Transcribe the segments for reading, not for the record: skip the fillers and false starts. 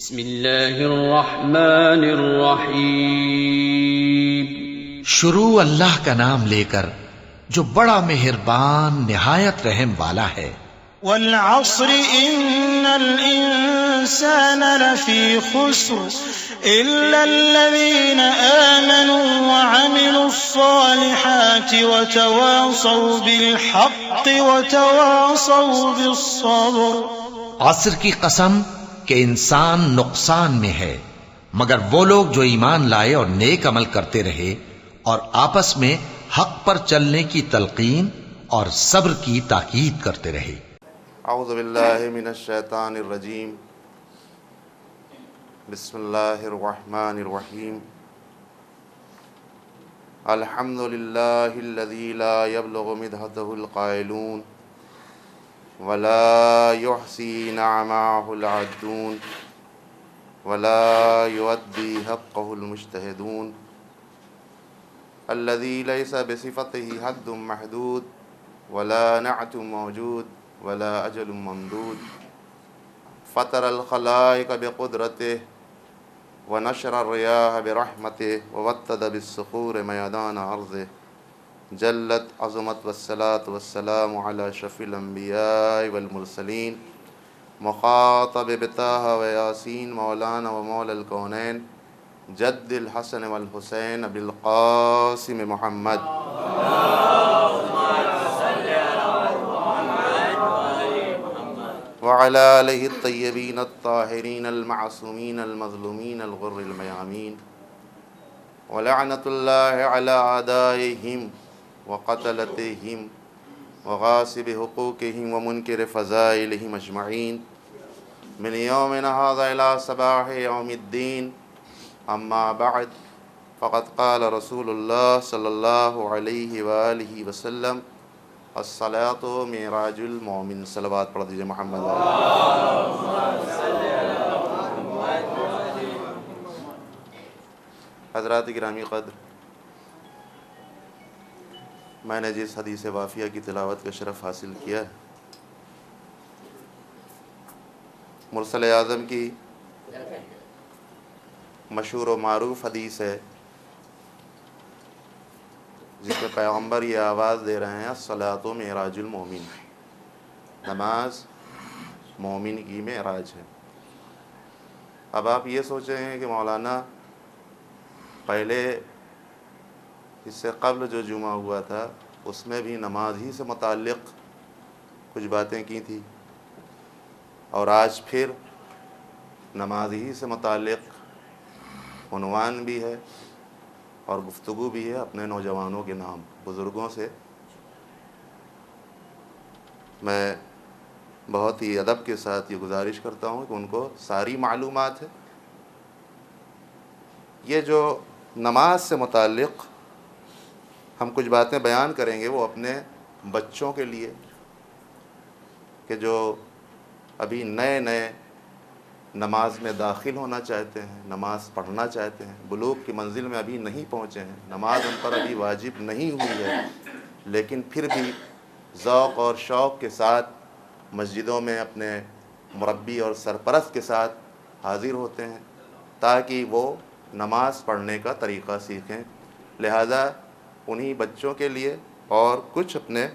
بسم اللہ الرحمن الرحیم۔ شروع اللہ کا نام لے کر جو بڑا مہربان نہایت رحم والا ہے۔ والعصر ان الانسان لفی خسر الا الذین آمنوا وعملوا الصالحات وتواصوا بالحق وتواصوا بالصبر۔ عصر کی قسم کہ انسان نقصان میں ہے مگر وہ لوگ جو ایمان لائے اور نیک عمل کرتے رہے اور آپس میں حق پر چلنے کی تلقین اور صبر کی تاکید کرتے رہے۔ اعوذ باللہ من الشیطان الرجیم، بسم اللہ الرحمن الرحیم۔ الحمد للہ الذی لا یبلغ مدحتہ القائلون ولا یحصی نعماہ العدون ولا یؤدی حقہ المجتہدون، الذی لیس بصفتہ حد محدود ولا نعت موجود ولا اجل ممدود، فطر الخلائق بقدرته ونشر الریاح برحمته ووطد بالصخور میدان ارضه، جلت عظمت والصلاة والسلام على اشرف الانبیاء والمرسلین، مخاطب بطہ ویاسین مولانا ومولا الکونین، جد الحسن والحسین بالقاسم محمد، وعلى آلہ الطیبین الطاہرین المعصومین المظلومین الغر المیامین، ولعنۃ اللہ علی اعدائہم وقتلتہم وغاصب حقوقہم ومنکر فضائلہم اجمعین، من یومنا ھذا الی صباح یوم الدین، اما بعد فقد قال رسول اللہ صلی اللہ علیہ وآلہ وسلم الصلاۃ معراج المومن۔ صلوات پڑھ دیجئے محمد علیہ۔ حضرات گرامی قدر، میں نے جس حدیث وافیہ کی تلاوت کا شرف حاصل کیا ہے، مرسل اعظم کی مشہور و معروف حدیث ہے جس میں پیغمبر یہ آواز دے رہے ہیں الصلاۃ معراج المومن، نماز مومن کی معراج ہے۔ اب آپ یہ سوچ رہے ہیں کہ مولانا پہلے اس سے قبل جو جمعہ ہوا تھا اس میں بھی نماز ہی سے متعلق کچھ باتیں کی تھی اور آج پھر نماز ہی سے متعلق عنوان بھی ہے اور گفتگو بھی ہے اپنے نوجوانوں کے نام۔ بزرگوں سے میں بہت ہی ادب کے ساتھ یہ گزارش کرتا ہوں کہ ان کو ساری معلومات ہے۔ یہ جو نماز سے متعلق ہم کچھ باتیں بیان کریں گے وہ اپنے بچوں کے لیے کہ جو ابھی نئے نماز میں داخل ہونا چاہتے ہیں، نماز پڑھنا چاہتے ہیں، بلوغ کی منزل میں ابھی نہیں پہنچے ہیں، نماز ان پر ابھی واجب نہیں ہوئی ہے، لیکن پھر بھی ذوق اور شوق کے ساتھ مسجدوں میں اپنے مربی اور سرپرست کے ساتھ حاضر ہوتے ہیں تاکہ وہ نماز پڑھنے کا طریقہ سیکھیں۔ لہذا انہی بچوں کے لیے اور کچھ اپنے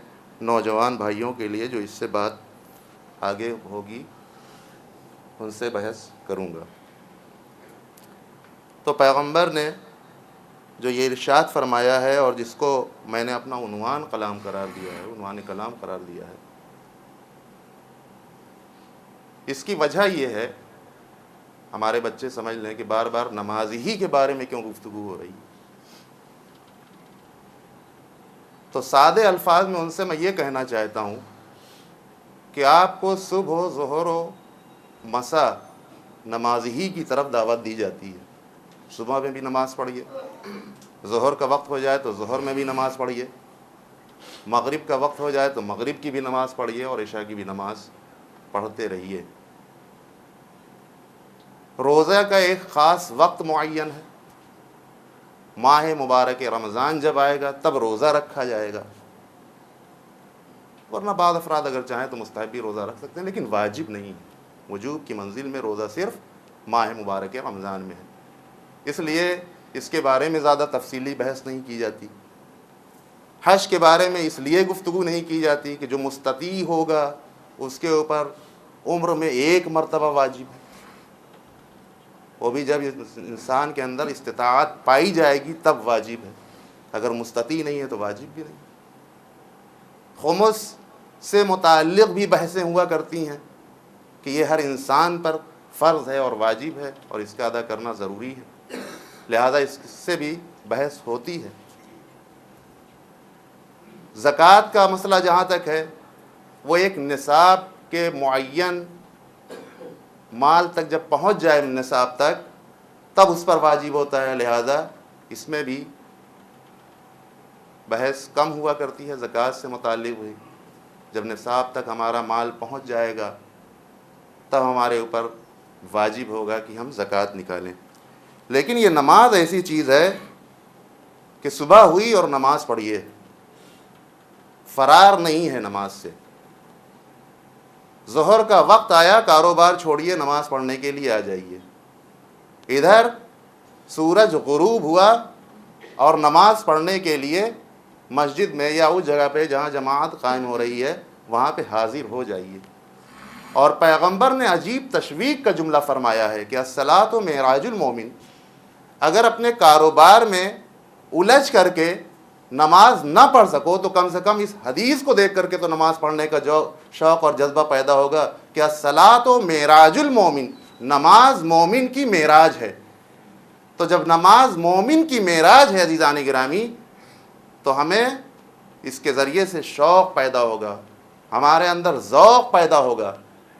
نوجوان بھائیوں کے لیے جو اس سے بات آگے ہوگی ان سے بحث کروں گا۔ تو پیغمبر نے جو یہ ارشاد فرمایا ہے اور جس کو میں نے اپنا عنوان کلام قرار دیا ہے، عنوان کلام قرار دیا ہے، اس کی وجہ یہ ہے ہمارے بچے سمجھ لیں کہ بار بار نماز ہی کے بارے میں کیوں گفتگو ہو رہی ہے۔ تو سادے الفاظ میں ان سے میں یہ کہنا چاہتا ہوں کہ آپ کو صبح و ظہر و مساء نماز ہی کی طرف دعوت دی جاتی ہے۔ صبح میں بھی نماز پڑھیے، ظہر کا وقت ہو جائے تو ظہر میں بھی نماز پڑھیے، مغرب کا وقت ہو جائے تو مغرب کی بھی نماز پڑھیے اور عشاء کی بھی نماز پڑھتے رہیے۔ روزہ کا ایک خاص وقت معین ہے، ماہ مبارک رمضان جب آئے گا تب روزہ رکھا جائے گا، ورنہ بعض افراد اگر چاہیں تو مستحب بھی روزہ رکھ سکتے ہیں لیکن واجب نہیں ہے۔ وجوب کی منزل میں روزہ صرف ماہ مبارک رمضان میں ہے، اس لیے اس کے بارے میں زیادہ تفصیلی بحث نہیں کی جاتی۔ حج کے بارے میں اس لیے گفتگو نہیں کی جاتی کہ جو مستطیع ہوگا اس کے اوپر عمر میں ایک مرتبہ واجب ہے، وہ بھی جب انسان کے اندر استطاعت پائی جائے گی تب واجب ہے، اگر مستطیع نہیں ہے تو واجب بھی نہیں۔ خمس سے متعلق بھی بحثیں ہوا کرتی ہیں کہ یہ ہر انسان پر فرض ہے اور واجب ہے اور اس کا ادا کرنا ضروری ہے، لہذا اس سے بھی بحث ہوتی ہے۔ زکوٰۃ کا مسئلہ جہاں تک ہے، وہ ایک نصاب کے معین مال تک جب پہنچ جائے نصاب تک تب اس پر واجب ہوتا ہے، لہذا اس میں بھی بحث کم ہوا کرتی ہے۔ زکوٰۃ سے متعلق ہوئی، جب نصاب تک ہمارا مال پہنچ جائے گا تب ہمارے اوپر واجب ہوگا کہ ہم زکوٰۃ نکالیں۔ لیکن یہ نماز ایسی چیز ہے کہ صبح ہوئی اور نماز پڑھیے، فرار نہیں ہے نماز سے۔ ظہر کا وقت آیا، کاروبار چھوڑیے، نماز پڑھنے کے لیے آ جائیے۔ ادھر سورج غروب ہوا اور نماز پڑھنے کے لیے مسجد میں یا اس جگہ پہ جہاں جماعت قائم ہو رہی ہے وہاں پہ حاضر ہو جائیے۔ اور پیغمبر نے عجیب تشویق کا جملہ فرمایا ہے کہ الصلاۃ معراج المومن، اگر اپنے کاروبار میں الجھ کر کے نماز نہ پڑھ سکو تو کم سے کم اس حدیث کو دیکھ کر کے تو نماز پڑھنے کا جو شوق اور جذبہ پیدا ہوگا کہ الصلاۃ معراج المومن، نماز مومن کی معراج ہے۔ تو جب نماز مومن کی معراج ہے عزیزان گرامی، تو ہمیں اس کے ذریعے سے شوق پیدا ہوگا، ہمارے اندر ذوق پیدا ہوگا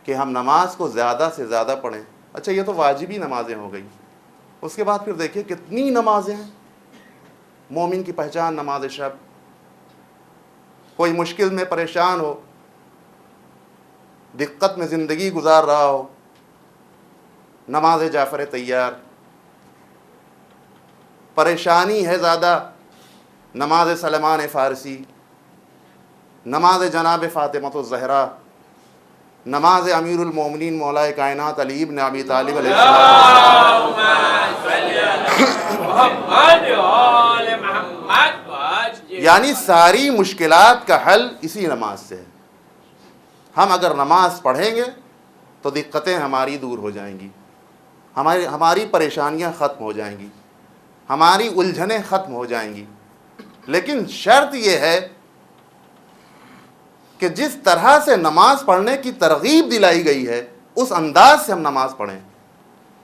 کہ ہم نماز کو زیادہ سے زیادہ پڑھیں۔ اچھا، یہ تو واجبی نمازیں ہو گئی، اس کے بعد پھر دیکھیے کتنی نمازیں ہیں۔ مومن کی پہچان نماز شب، کوئی مشکل میں پریشان ہو، دقت میں زندگی گزار رہا ہو، نماز جعفر طیار، پریشانی ہے زیادہ، نماز سلمان فارسی، نماز جناب فاطمۃ الزہرا، نماز امیر المومنین مولا کائنات علی ابن ابی طالب علیہ السلام، یعنی ساری مشکلات کا حل اسی نماز سے ہے۔ ہم اگر نماز پڑھیں گے تو دقتیں ہماری دور ہو جائیں گی، ہماری پریشانیاں ختم ہو جائیں گی، ہماری الجھنیں ختم ہو جائیں گی۔ لیکن شرط یہ ہے کہ جس طرح سے نماز پڑھنے کی ترغیب دلائی گئی ہے اس انداز سے ہم نماز پڑھیں۔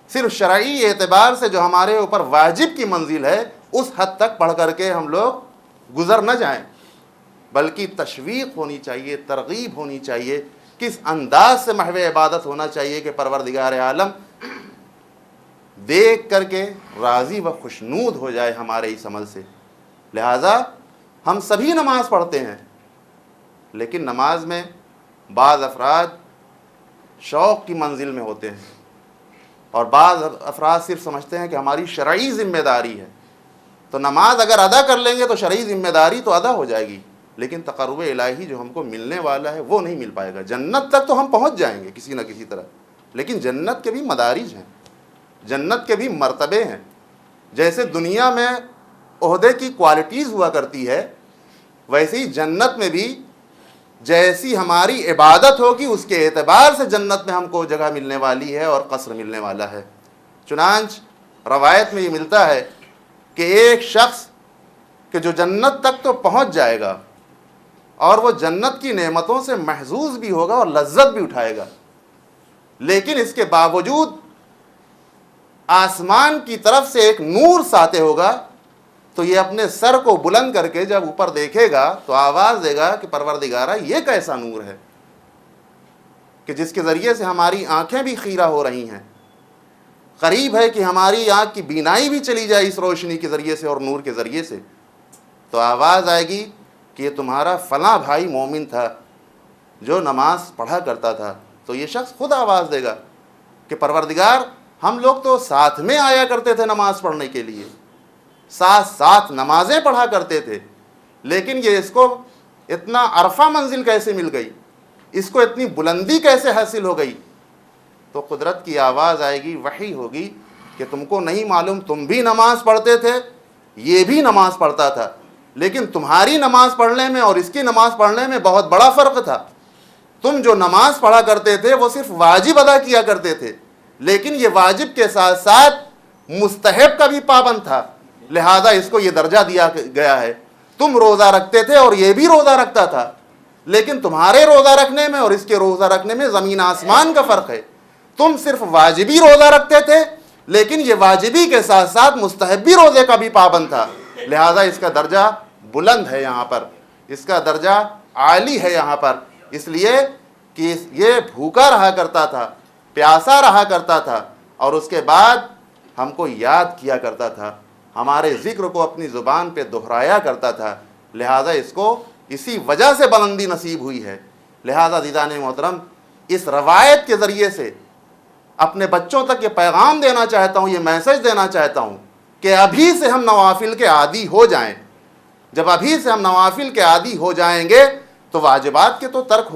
صرف شرعی اعتبار سے جو ہمارے اوپر واجب کی منزل ہے اس حد تک پڑھ کر کے ہم لوگ گزر نہ جائیں، بلکہ تشویق ہونی چاہیے، ترغیب ہونی چاہیے، کس انداز سے محو عبادت ہونا چاہیے کہ پروردگار عالم دیکھ کر کے راضی و خوشنود ہو جائے ہمارے اس عمل سے۔ لہٰذا ہم سبھی نماز پڑھتے ہیں، لیکن نماز میں بعض افراد شوق کی منزل میں ہوتے ہیں اور بعض افراد صرف سمجھتے ہیں کہ ہماری شرعی ذمہ داری ہے، تو نماز اگر ادا کر لیں گے تو شرعی ذمہ داری تو ادا ہو جائے گی، لیکن تقرب الہی جو ہم کو ملنے والا ہے وہ نہیں مل پائے گا۔ جنت تک تو ہم پہنچ جائیں گے کسی نہ کسی طرح، لیکن جنت کے بھی مدارج ہیں، جنت کے بھی مرتبے ہیں۔ جیسے دنیا میں عہدے کی کوالٹیز ہوا کرتی ہے، ویسے ہی جنت میں بھی جیسی ہماری عبادت ہوگی اس کے اعتبار سے جنت میں ہم کو جگہ ملنے والی ہے اور قصر ملنے والا ہے۔ چنانچہ روایت میں یہ ملتا ہے کہ ایک شخص کہ جو جنت تک تو پہنچ جائے گا اور وہ جنت کی نعمتوں سے محظوظ بھی ہوگا اور لذت بھی اٹھائے گا، لیکن اس کے باوجود آسمان کی طرف سے ایک نور ساطع ہوگا، تو یہ اپنے سر کو بلند کر کے جب اوپر دیکھے گا تو آواز دے گا کہ پروردگارا یہ کیسا نور ہے کہ جس کے ذریعے سے ہماری آنکھیں بھی خیرہ ہو رہی ہیں، قریب ہے کہ ہماری آنکھ کی بینائی بھی چلی جائے اس روشنی کے ذریعے سے اور نور کے ذریعے سے۔ تو آواز آئے گی کہ یہ تمہارا فلاں بھائی مومن تھا جو نماز پڑھا کرتا تھا، تو یہ شخص خود آواز دے گا کہ پروردگار ہم لوگ تو ساتھ میں آیا کرتے تھے نماز پڑھنے کے لیے، ساتھ ساتھ نمازیں پڑھا کرتے تھے، لیکن یہ اس کو اتنا عرفہ منزل کیسے مل گئی، اس کو اتنی بلندی کیسے حاصل ہو گئی تو قدرت کی آواز آئے گی، وحی ہوگی کہ تم کو نہیں معلوم، تم بھی نماز پڑھتے تھے، یہ بھی نماز پڑھتا تھا، لیکن تمہاری نماز پڑھنے میں اور اس کی نماز پڑھنے میں بہت بڑا فرق تھا۔ تم جو نماز پڑھا کرتے تھے وہ صرف واجب ادا کیا کرتے تھے، لیکن یہ واجب کے ساتھ ساتھ مستحب کا بھی پابند تھا، لہذا اس کو یہ درجہ دیا گیا ہے۔ تم روزہ رکھتے تھے اور یہ بھی روزہ رکھتا تھا، لیکن تمہارے روزہ رکھنے میں اور اس کے روزہ رکھنے میں زمین آسمان کا فرق ہے۔ تم صرف واجبی روزہ رکھتے تھے، لیکن یہ واجبی کے ساتھ ساتھ مستحبی روزے کا بھی پابند تھا، لہذا اس کا درجہ بلند ہے یہاں پر، اس کا درجہ عالی ہے یہاں پر، اس لیے کہ یہ بھوکا رہا کرتا تھا، پیاسا رہا کرتا تھا، اور اس کے بعد ہم کو یاد کیا کرتا تھا، ہمارے ذکر کو اپنی زبان پہ دہرایا کرتا تھا، لہذا اس کو اسی وجہ سے بلندی نصیب ہوئی ہے۔ لہذا عزیزان محترم، اس روایت کے ذریعے سے اپنے بچوں تک یہ پیغام دینا چاہتا ہوں، یہ میسج دینا چاہتا ہوں کہ ابھی سے ہم نوافل کے عادی ہو جائیں۔ جب ابھی سے ہم نوافل کے عادی ہو جائیں گے تو واجبات کے تو ترک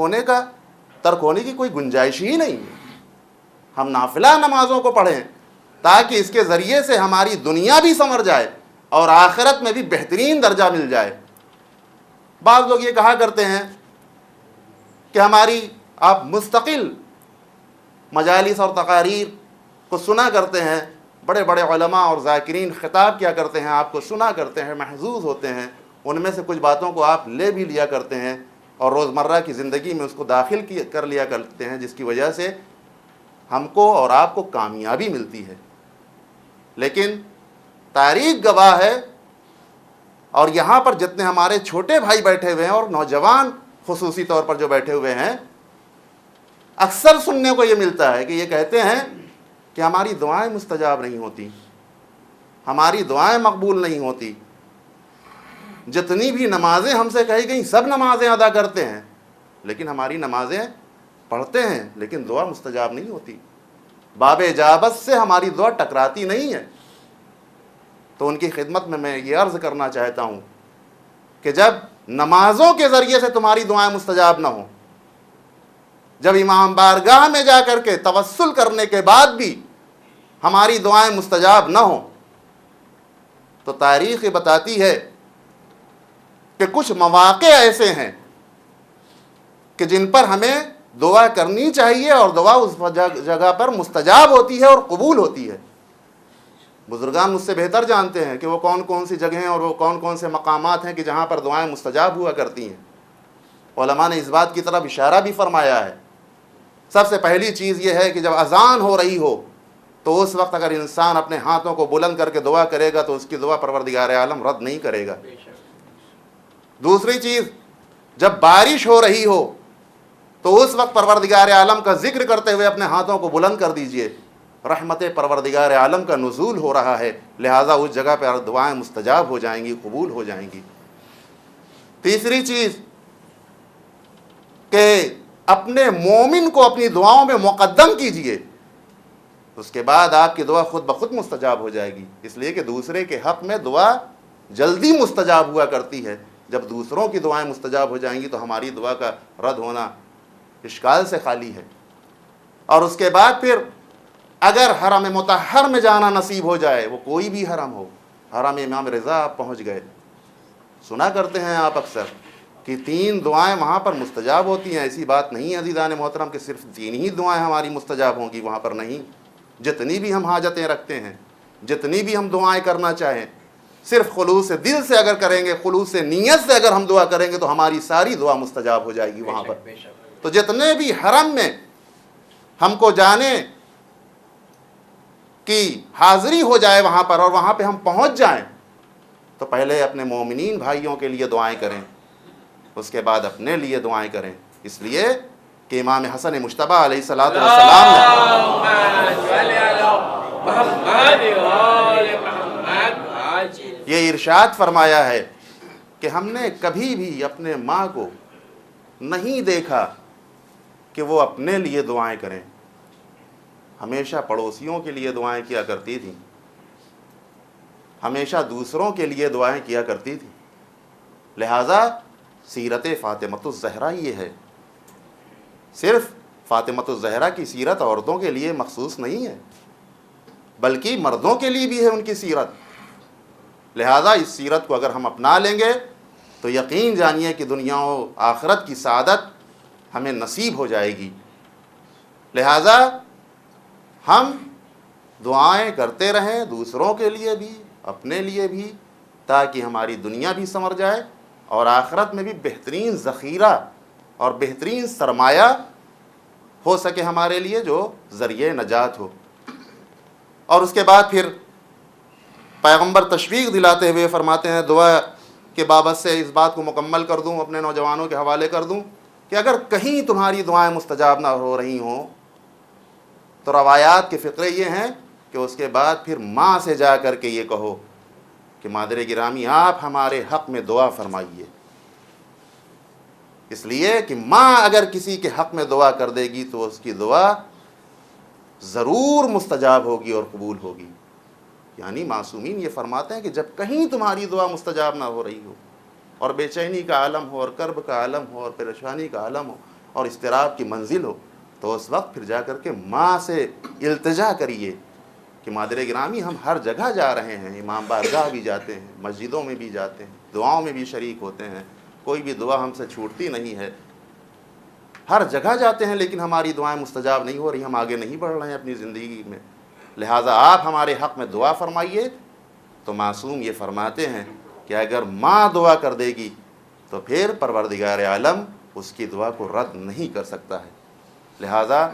ہونے کی کوئی گنجائش ہی نہیں ہے۔ ہم نافلہ نمازوں کو پڑھیں تاکہ اس کے ذریعے سے ہماری دنیا بھی سنور جائے اور آخرت میں بھی بہترین درجہ مل جائے۔ بعض لوگ یہ کہا کرتے ہیں کہ آپ مستقل مجالس اور تقاریر کو سنا کرتے ہیں، بڑے بڑے علماء اور ذاکرین خطاب کیا کرتے ہیں، آپ کو سنا کرتے ہیں، محظوظ ہوتے ہیں، ان میں سے کچھ باتوں کو آپ لے بھی لیا کرتے ہیں اور روزمرہ کی زندگی میں اس کو داخل کر لیا کرتے ہیں، جس کی وجہ سے ہم کو اور آپ کو کامیابی ملتی ہے۔ لیکن تاریخ گواہ ہے، اور یہاں پر جتنے ہمارے چھوٹے بھائی بیٹھے ہوئے ہیں اور نوجوان خصوصی طور پر جو بیٹھے ہوئے ہیں، اکثر سننے کو یہ ملتا ہے کہ یہ کہتے ہیں کہ ہماری دعائیں مستجاب نہیں ہوتی، ہماری دعائیں مقبول نہیں ہوتی، جتنی بھی نمازیں ہم سے کہی گئیں سب نمازیں ادا کرتے ہیں، لیکن ہماری نمازیں پڑھتے ہیں لیکن دعا مستجاب نہیں ہوتی، باب اجابت سے ہماری دعا ٹکراتی نہیں ہے۔ تو ان کی خدمت میں یہ عرض کرنا چاہتا ہوں کہ جب نمازوں کے ذریعے سے تمہاری دعائیں مستجاب نہ ہوں، جب امام بارگاہ میں جا کر کے توسل کرنے کے بعد بھی ہماری دعائیں مستجاب نہ ہوں، تو تاریخ بتاتی ہے کہ کچھ مواقع ایسے ہیں کہ جن پر ہمیں دعا کرنی چاہیے اور دعا اس جگہ پر مستجاب ہوتی ہے اور قبول ہوتی ہے۔ بزرگان مجھ سے بہتر جانتے ہیں کہ وہ کون کون سی جگہیں اور وہ کون کون سے مقامات ہیں کہ جہاں پر دعائیں مستجاب ہوا کرتی ہیں۔ علماء نے اس بات کی طرف اشارہ بھی فرمایا ہے۔ سب سے پہلی چیز یہ ہے کہ جب اذان ہو رہی ہو تو اس وقت اگر انسان اپنے ہاتھوں کو بلند کر کے دعا کرے گا تو اس کی دعا پروردگار عالم رد نہیں کرے گا۔ دوسری چیز، جب بارش ہو رہی ہو تو اس وقت پروردگار عالم کا ذکر کرتے ہوئے اپنے ہاتھوں کو بلند کر دیجئے، رحمت پروردگار عالم کا نزول ہو رہا ہے، لہٰذا اس جگہ پہ دعائیں مستجاب ہو جائیں گی، قبول ہو جائیں گی۔ تیسری چیز کہ اپنے مومن کو اپنی دعاؤں میں مقدم کیجئے، اس کے بعد آپ کی دعا خود بخود مستجاب ہو جائے گی، اس لیے کہ دوسرے کے حق میں دعا جلدی مستجاب ہوا کرتی ہے۔ جب دوسروں کی دعائیں مستجاب ہو جائیں گی تو ہماری دعا کا رد ہونا اشکال سے خالی ہے۔ اور اس کے بعد پھر اگر حرم مطہر میں جانا نصیب ہو جائے، وہ کوئی بھی حرم ہو، حرم امام رضا آپ پہنچ گئے، سنا کرتے ہیں آپ اکثر کہ 3 دعائیں وہاں پر مستجاب ہوتی ہیں۔ ایسی بات نہیں ہے عزیزان محترم کہ صرف 3 ہی دعائیں ہماری مستجاب ہوں گی، وہاں پر نہیں۔ جتنی بھی ہم حاجتیں رکھتے ہیں، جتنی بھی ہم دعائیں کرنا چاہیں، صرف خلوص دل سے اگر کریں گے، خلوص نیت سے اگر ہم دعا کریں گے تو ہماری ساری دعا مستجاب ہو جائے گی وہاں پر۔ تو جتنے بھی حرم میں ہم کو جانے کی حاضری ہو جائے وہاں پر اور وہاں پہ ہم پہنچ جائیں تو پہلے اپنے مومنین بھائیوں کے لیے دعائیں کریں، اس کے بعد اپنے لیے دعائیں کریں، اس لیے کہ امام حسن مجتبیٰ علیہ الصلوۃ والسلام نے یہ ارشاد فرمایا ہے کہ ہم نے کبھی بھی اپنے ماں کو نہیں دیکھا کہ وہ اپنے لیے دعائیں کریں، ہمیشہ پڑوسیوں کے لیے دعائیں کیا کرتی تھیں، ہمیشہ دوسروں کے لیے دعائیں کیا کرتی تھیں۔ لہٰذا سیرت فاطمۃ الزہرا یہ ہے، صرف فاطمۃ الزہرا کی سیرت عورتوں کے لیے مخصوص نہیں ہے، بلکہ مردوں کے لیے بھی ہے ان کی سیرت۔ لہذا اس سیرت کو اگر ہم اپنا لیں گے تو یقین جانیے کہ دنیا و آخرت کی سعادت ہمیں نصیب ہو جائے گی۔ لہذا ہم دعائیں کرتے رہیں دوسروں کے لیے بھی، اپنے لیے بھی، تاکہ ہماری دنیا بھی سنور جائے اور آخرت میں بھی بہترین ذخیرہ اور بہترین سرمایہ ہو سکے ہمارے لیے، جو ذریعہ نجات ہو۔ اور اس کے بعد پھر پیغمبر تشویق دلاتے ہوئے فرماتے ہیں، دعا کے بابت سے اس بات کو مکمل کر دوں، اپنے نوجوانوں کے حوالے کر دوں کہ اگر کہیں تمہاری دعائیں مستجاب نہ ہو رہی ہوں تو روایات کے فقرے یہ ہیں کہ اس کے بعد پھر ماں سے جا کر کے یہ کہو کہ مادر گرامی آپ ہمارے حق میں دعا فرمائیے، اس لیے کہ ماں اگر کسی کے حق میں دعا کر دے گی تو اس کی دعا ضرور مستجاب ہوگی اور قبول ہوگی۔ یعنی معصومین یہ فرماتے ہیں کہ جب کہیں تمہاری دعا مستجاب نہ ہو رہی ہو اور بے چینی کا عالم ہو اور کرب کا عالم ہو اور پریشانی کا عالم ہو اور اضطراب کی منزل ہو، تو اس وقت پھر جا کر کے ماں سے التجا کریے کہ مادر گرامی ہم ہر جگہ جا رہے ہیں، امام بارگاہ بھی جاتے ہیں، مسجدوں میں بھی جاتے ہیں، دعاؤں میں بھی شریک ہوتے ہیں، کوئی بھی دعا ہم سے چھوٹتی نہیں ہے، ہر جگہ جاتے ہیں، لیکن ہماری دعائیں مستجاب نہیں ہو رہی، ہم آگے نہیں بڑھ رہے ہیں اپنی زندگی میں، لہٰذا آپ ہمارے حق میں دعا فرمائیے۔ تو معصوم یہ فرماتے ہیں کہ اگر ماں دعا کر دے گی تو پھر پروردگار عالم اس کی دعا کو رد نہیں کر سکتا ہے۔ لہٰذا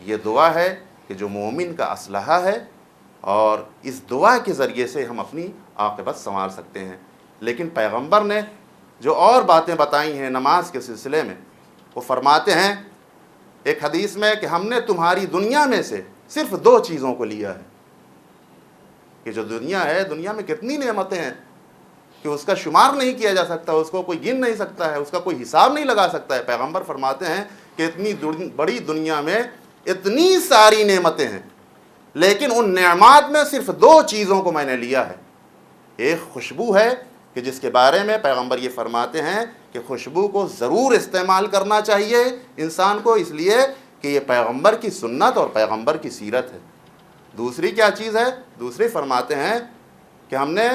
یہ دعا ہے کہ جو مومن کا اسلحہ ہے، اور اس دعا کے ذریعے سے ہم اپنی عاقبت سنوار سکتے ہیں۔ لیکن پیغمبر نے جو اور باتیں بتائی ہیں نماز کے سلسلے میں، وہ فرماتے ہیں ایک حدیث میں کہ ہم نے تمہاری دنیا میں سے صرف 2 چیزوں کو لیا ہے، کہ جو دنیا ہے، دنیا میں کتنی نعمتیں ہیں کہ اس کا شمار نہیں کیا جا سکتا، اس کو کوئی گن نہیں سکتا ہے، اس کا کوئی حساب نہیں لگا سکتا ہے۔ پیغمبر فرماتے ہیں کہ اتنی بڑی دنیا میں اتنی ساری نعمتیں ہیں، لیکن ان نعمات میں صرف 2 چیزوں کو میں نے لیا ہے۔ ایک خوشبو ہے کہ جس کے بارے میں پیغمبر یہ فرماتے ہیں کہ خوشبو کو ضرور استعمال کرنا چاہیے انسان کو، اس لیے کہ یہ پیغمبر کی سنت اور پیغمبر کی سیرت ہے۔ دوسری کیا چیز ہے؟ دوسری فرماتے ہیں کہ ہم نے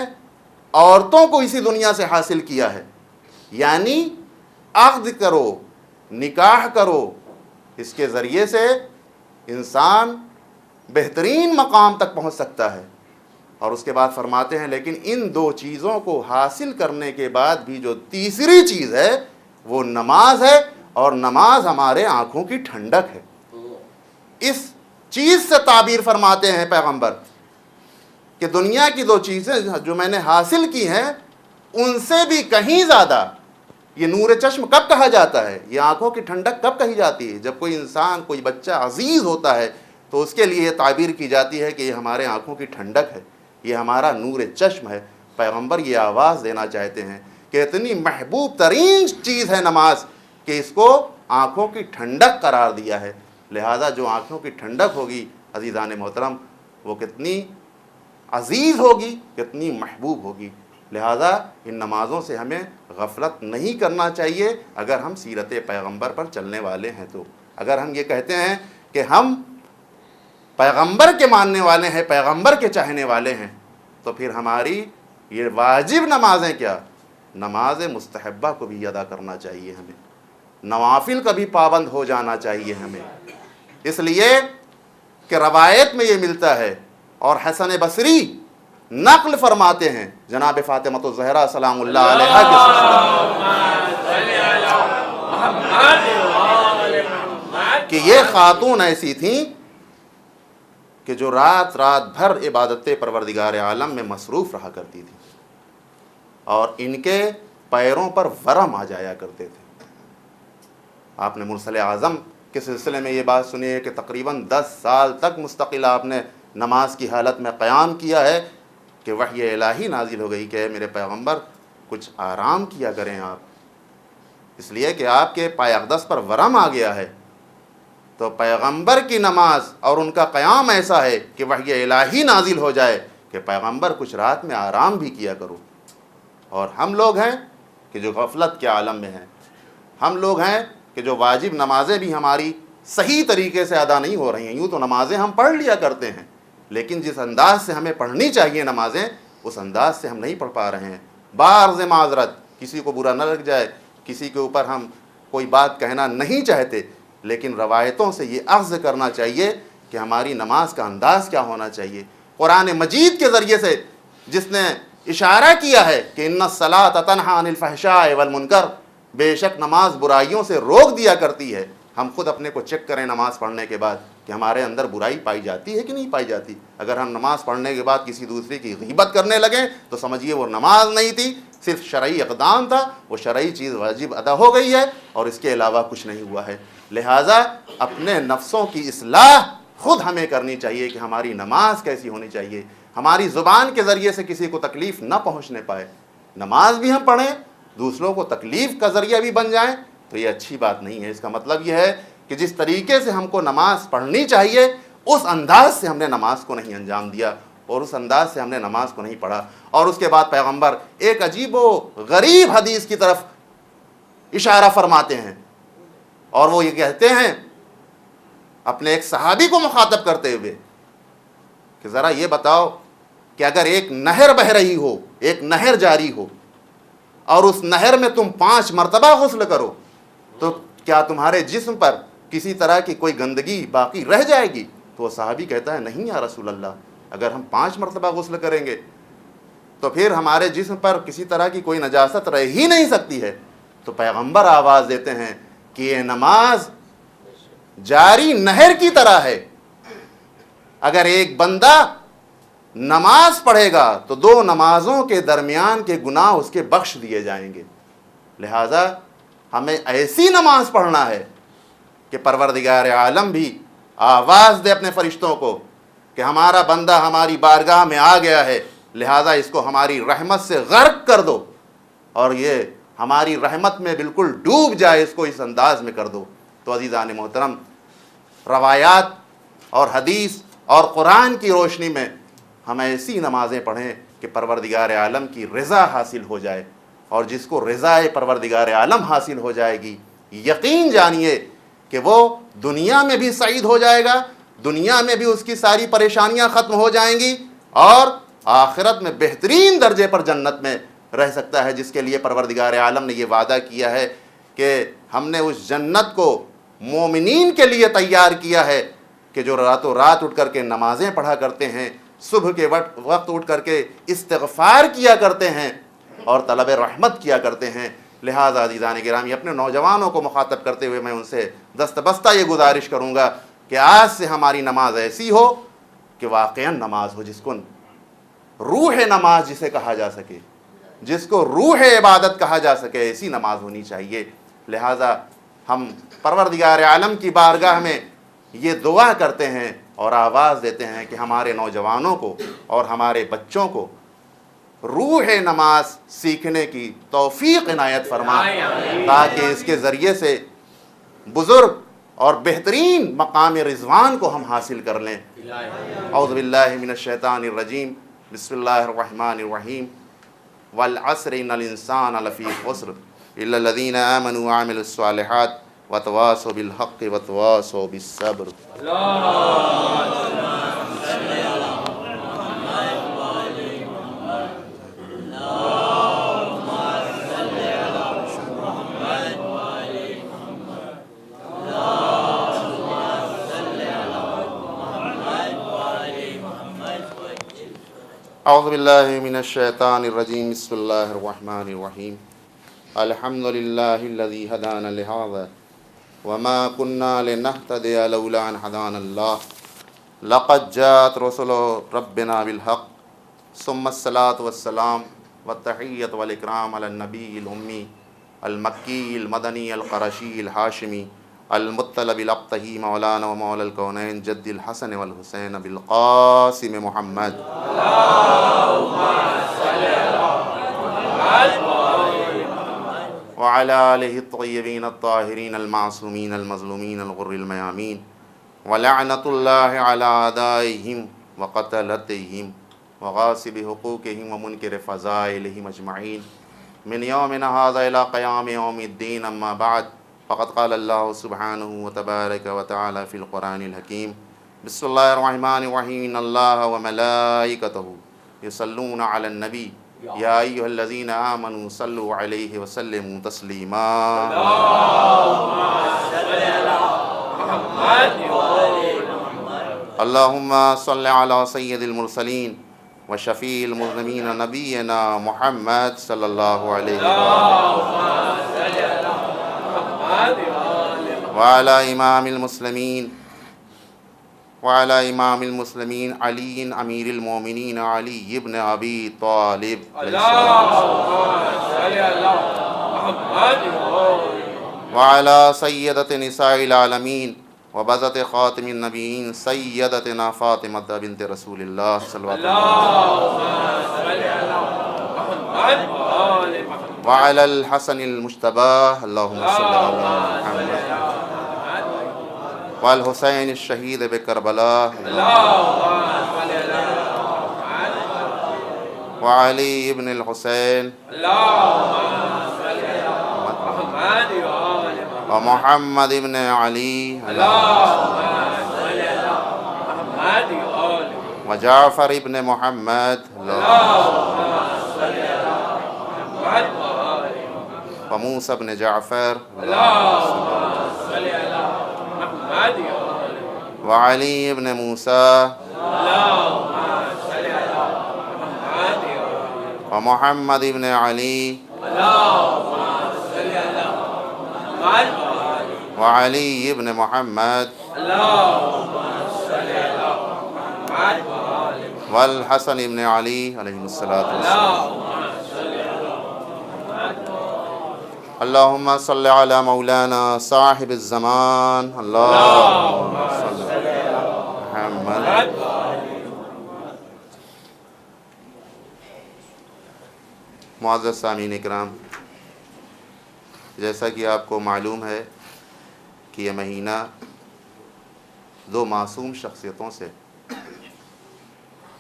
عورتوں کو اسی دنیا سے حاصل کیا ہے، یعنی عقد کرو، نکاح کرو، اس کے ذریعے سے انسان بہترین مقام تک پہنچ سکتا ہے۔ اور اس کے بعد فرماتے ہیں لیکن ان 2 چیزوں کو حاصل کرنے کے بعد بھی جو تیسری چیز ہے وہ نماز ہے، اور نماز ہمارے آنکھوں کی ٹھنڈک ہے۔ اس چیز سے تعبیر فرماتے ہیں پیغمبر کہ دنیا کی 2 چیزیں جو میں نے حاصل کی ہیں ان سے بھی کہیں زیادہ یہ نور چشم کب کہا جاتا ہے، یہ آنکھوں کی ٹھنڈک کب کہی جاتی ہے؟ جب کوئی انسان، کوئی بچہ عزیز ہوتا ہے تو اس کے لیے یہ تعبیر کی جاتی ہے کہ یہ ہمارے آنکھوں کی ٹھنڈک ہے، یہ ہمارا نور چشم ہے۔ پیغمبر یہ آواز دینا چاہتے ہیں کہ اتنی محبوب ترین چیز ہے نماز کہ اس کو آنکھوں کی ٹھنڈک قرار دیا ہے۔ لہٰذا جو آنکھوں کی ٹھنڈک ہوگی عزیزان محترم، وہ کتنی عزیز ہوگی، کتنی محبوب ہوگی۔ لہٰذا ان نمازوں سے ہمیں غفلت نہیں کرنا چاہیے اگر ہم سیرت پیغمبر پر چلنے والے ہیں تو۔ اگر ہم یہ کہتے ہیں کہ ہم پیغمبر کے ماننے والے ہیں، پیغمبر کے چاہنے والے ہیں، تو پھر ہماری یہ واجب نمازیں کیا، نماز مستحبہ کو بھی ادا کرنا چاہیے ہمیں، نوافل کا بھی پابند ہو جانا چاہیے ہمیں، اس لیے کہ روایت میں یہ ملتا ہے اور حسن بصری نقل فرماتے ہیں جناب فاطمۃ الزہرا سلام اللہ علیہا کے سلسلے کہ یہ خاتون ایسی تھیں کہ جو رات بھر عبادت پروردگار عالم میں مصروف رہا کرتی تھی، اور ان کے پیروں پر ورم آ جایا کرتے تھے۔ آپ نے مرسل اعظم کے سلسلے میں یہ بات سنی ہے کہ تقریباً 10 سال تک مستقل آپ نے نماز کی حالت میں قیام کیا ہے کہ وحی الہی نازل ہو گئی کہ اے میرے پیغمبر کچھ آرام کیا کریں آپ، اس لیے کہ آپ کے پائے اقدس پر ورم آ گیا ہے۔ تو پیغمبر کی نماز اور ان کا قیام ایسا ہے کہ وحی الہی نازل ہو جائے کہ پیغمبر کچھ رات میں آرام بھی کیا کرو۔ اور ہم لوگ ہیں کہ جو غفلت کے عالم میں ہیں، ہم لوگ ہیں کہ جو واجب نمازیں بھی ہماری صحیح طریقے سے ادا نہیں ہو رہی ہیں. یوں تو نمازیں ہم پڑھ لیا کرتے ہیں، لیکن جس انداز سے ہمیں پڑھنی چاہیے نمازیں اس انداز سے ہم نہیں پڑھ پا رہے ہیں. بعض معذرت، کسی کو برا نہ لگ جائے، کسی کے اوپر ہم کوئی بات کہنا نہیں چاہتے، لیکن روایتوں سے یہ اخذ کرنا چاہیے کہ ہماری نماز کا انداز کیا ہونا چاہیے. قرآن مجید کے ذریعے سے جس نے اشارہ کیا ہے کہ ان الصلاۃ تنہی عن الفحشاء والمنکر، بے شک نماز برائیوں سے روک دیا کرتی ہے. ہم خود اپنے کو چیک کریں نماز پڑھنے کے بعد کہ ہمارے اندر برائی پائی جاتی ہے کہ نہیں پائی جاتی. اگر ہم نماز پڑھنے کے بعد کسی دوسرے کی غیبت کرنے لگیں تو سمجھیے وہ نماز نہیں تھی، صرف شرعی اقدام تھا، وہ شرعی چیز واجب ادا ہو گئی ہے اور اس کے علاوہ کچھ نہیں ہوا ہے. لہٰذا اپنے نفسوں کی اصلاح خود ہمیں کرنی چاہیے کہ ہماری نماز کیسی ہونی چاہیے، ہماری زبان کے ذریعے سے کسی کو تکلیف نہ پہنچنے پائے. نماز بھی ہم پڑھیں، دوسروں کو تکلیف کا ذریعہ بھی بن جائیں تو یہ اچھی بات نہیں ہے. اس کا مطلب یہ ہے کہ جس طریقے سے ہم کو نماز پڑھنی چاہیے اس انداز سے ہم نے نماز کو نہیں انجام دیا اور اس انداز سے ہم نے نماز کو نہیں پڑھا. اور اس کے بعد پیغمبر ایک عجیب و غریب حدیث کی طرف اشارہ فرماتے ہیں اور وہ یہ کہتے ہیں اپنے ایک صحابی کو مخاطب کرتے ہوئے کہ ذرا یہ بتاؤ کہ اگر ایک نہر بہہ رہی ہو، ایک نہر جاری ہو اور اس نہر میں تم 5 مرتبہ غسل کرو تو کیا تمہارے جسم پر کسی طرح کی کوئی گندگی باقی رہ جائے گی؟ تو وہ صحابی کہتا ہے نہیں یا رسول اللہ، اگر ہم 5 مرتبہ غسل کریں گے تو پھر ہمارے جسم پر کسی طرح کی کوئی نجاست رہ ہی نہیں سکتی ہے. تو پیغمبر آواز دیتے ہیں کہ یہ نماز جاری نہر کی طرح ہے. اگر ایک بندہ نماز پڑھے گا تو 2 نمازوں کے درمیان کے گناہ اس کے بخش دیے جائیں گے. لہذا ہمیں ایسی نماز پڑھنا ہے کہ پروردگار عالم بھی آواز دے اپنے فرشتوں کو کہ ہمارا بندہ ہماری بارگاہ میں آ گیا ہے، لہذا اس کو ہماری رحمت سے غرق کر دو اور یہ ہماری رحمت میں بالکل ڈوب جائے، اس کو اس انداز میں کر دو. تو عزیزان محترم، روایات اور حدیث اور قرآن کی روشنی میں ہم ایسی نمازیں پڑھیں کہ پروردگار عالم کی رضا حاصل ہو جائے. اور جس کو رضا پروردگار عالم حاصل ہو جائے گی، یقین جانیے کہ وہ دنیا میں بھی سعید ہو جائے گا، دنیا میں بھی اس کی ساری پریشانیاں ختم ہو جائیں گی اور آخرت میں بہترین درجے پر جنت میں رہ سکتا ہے، جس کے لیے پروردگار عالم نے یہ وعدہ کیا ہے کہ ہم نے اس جنت کو مومنین کے لیے تیار کیا ہے کہ جو راتوں رات اٹھ کر کے نمازیں پڑھا کرتے ہیں، صبح کے وقت اٹھ کر کے استغفار کیا کرتے ہیں اور طلب رحمت کیا کرتے ہیں. لہذا عزیزان گرامی، اپنے نوجوانوں کو مخاطب کرتے ہوئے میں ان سے دست بستہ یہ گزارش کروں گا کہ آج سے ہماری نماز ایسی ہو کہ واقعاً نماز ہو جس کو روح نماز جسے کہا جا سکے، جس کو روح عبادت کہا جا سکے، ایسی نماز ہونی چاہیے. لہذا ہم پروردگار عالم کی بارگاہ میں یہ دعا کرتے ہیں اور آواز دیتے ہیں کہ ہمارے نوجوانوں کو اور ہمارے بچوں کو روح نماز سیکھنے کی توفیق عنایت فرما، تاکہ اس کے ذریعے سے بزرگ اور بہترین مقام رضوان کو ہم حاصل کر لیں. اعوذ باللہ من الشیطان الرجیم، بسم اللہ الرحمن الرحیم. والعصر ان الانسان لفی خسر الا الذین آمنوا وعملوا الصالحات وتواصوا بالحق وتواصوا بالصبر. اعوذ باللہ من الشیطان الرجیم، بسم اللہ الرحمن الرحیم. الحمد للہ الذی ہدانا لہذا وما كنا لنهتدی لولا ان هدانا اللہ. لقد جاءت رسل ربنا بالحق ثم الصلاة والسلام والتحیۃ والاکرام علی النبی الامی المکی المدنی القرشی الہاشمی المطلب الابتہی مولانا و مولا الکونین جد الحسن والحسین بالقاسم محمد. وعلى آلہ الطیبین الطاہرین المعصومین المظلومین الغر المیامین ولعنۃ اللہ علی اعدائہم وقتلتہم وغاصب حقوقہم ومنکر فضائلہم اجمعین من یومنا ھذا الی قیام یوم الدین. اما بعد فقد قال اللہ سبحانہ وتبارک وتعالی فی القرآن الحکیم بسم اللہ الرحمن الرحیم ان اللہ وملائکتہ یصلون علی النبی یا ایھا الذین آمنوا صلوا علیہ وسلموا تسلیما اللہم صل علی سید المرسلین وشفیع المذنبین نبینا محمد صلی اللہ علیہ وعلی امام المسلمین علی امیر المومنین علی ابن ابی طالب وعلی سیدۃ نساء العالمین وبذت خاتم النبیین سیدتنا فاطمہ بنت رسول اللہ صلی اللہ علیہ وسلم وعلی الحسن المجتبی اللہم صلی علی محمد والحسین الشہید بکربلا وعلی ابن الحسین ومحمد ابن علی وجعفر ابن محمد وموسى ابن جعفر وعلی ابن موسیٰ ومحمد ابن علی وعلی ابن محمد والحسن ابن علی علیہ السلام اللہم صلی علی مولانا صاحب الزمان اللہم صلی علی محمد معزز سامعین اکرام، جیسا کہ آپ کو معلوم ہے کہ یہ مہینہ دو معصوم شخصیتوں سے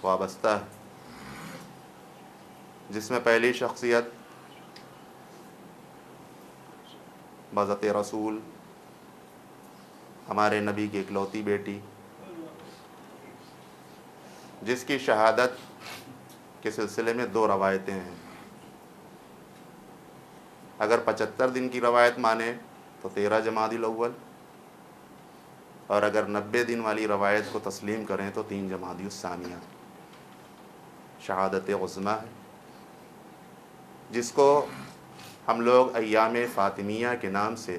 وابستہ ہے، جس میں پہلی شخصیت بذات رسول ہمارے نبی کی اکلوتی بیٹی، جس کی شہادت کے سلسلے میں دو روایتیں ہیں۔ اگر 75 دن کی روایت مانے تو 13 جمادی الاول، اور اگر 90 دن والی روایت کو تسلیم کریں تو 3 جمادی الثانیہ شہادت عظمیٰ ہے، جس کو ہم لوگ ایام فاطمیہ کے نام سے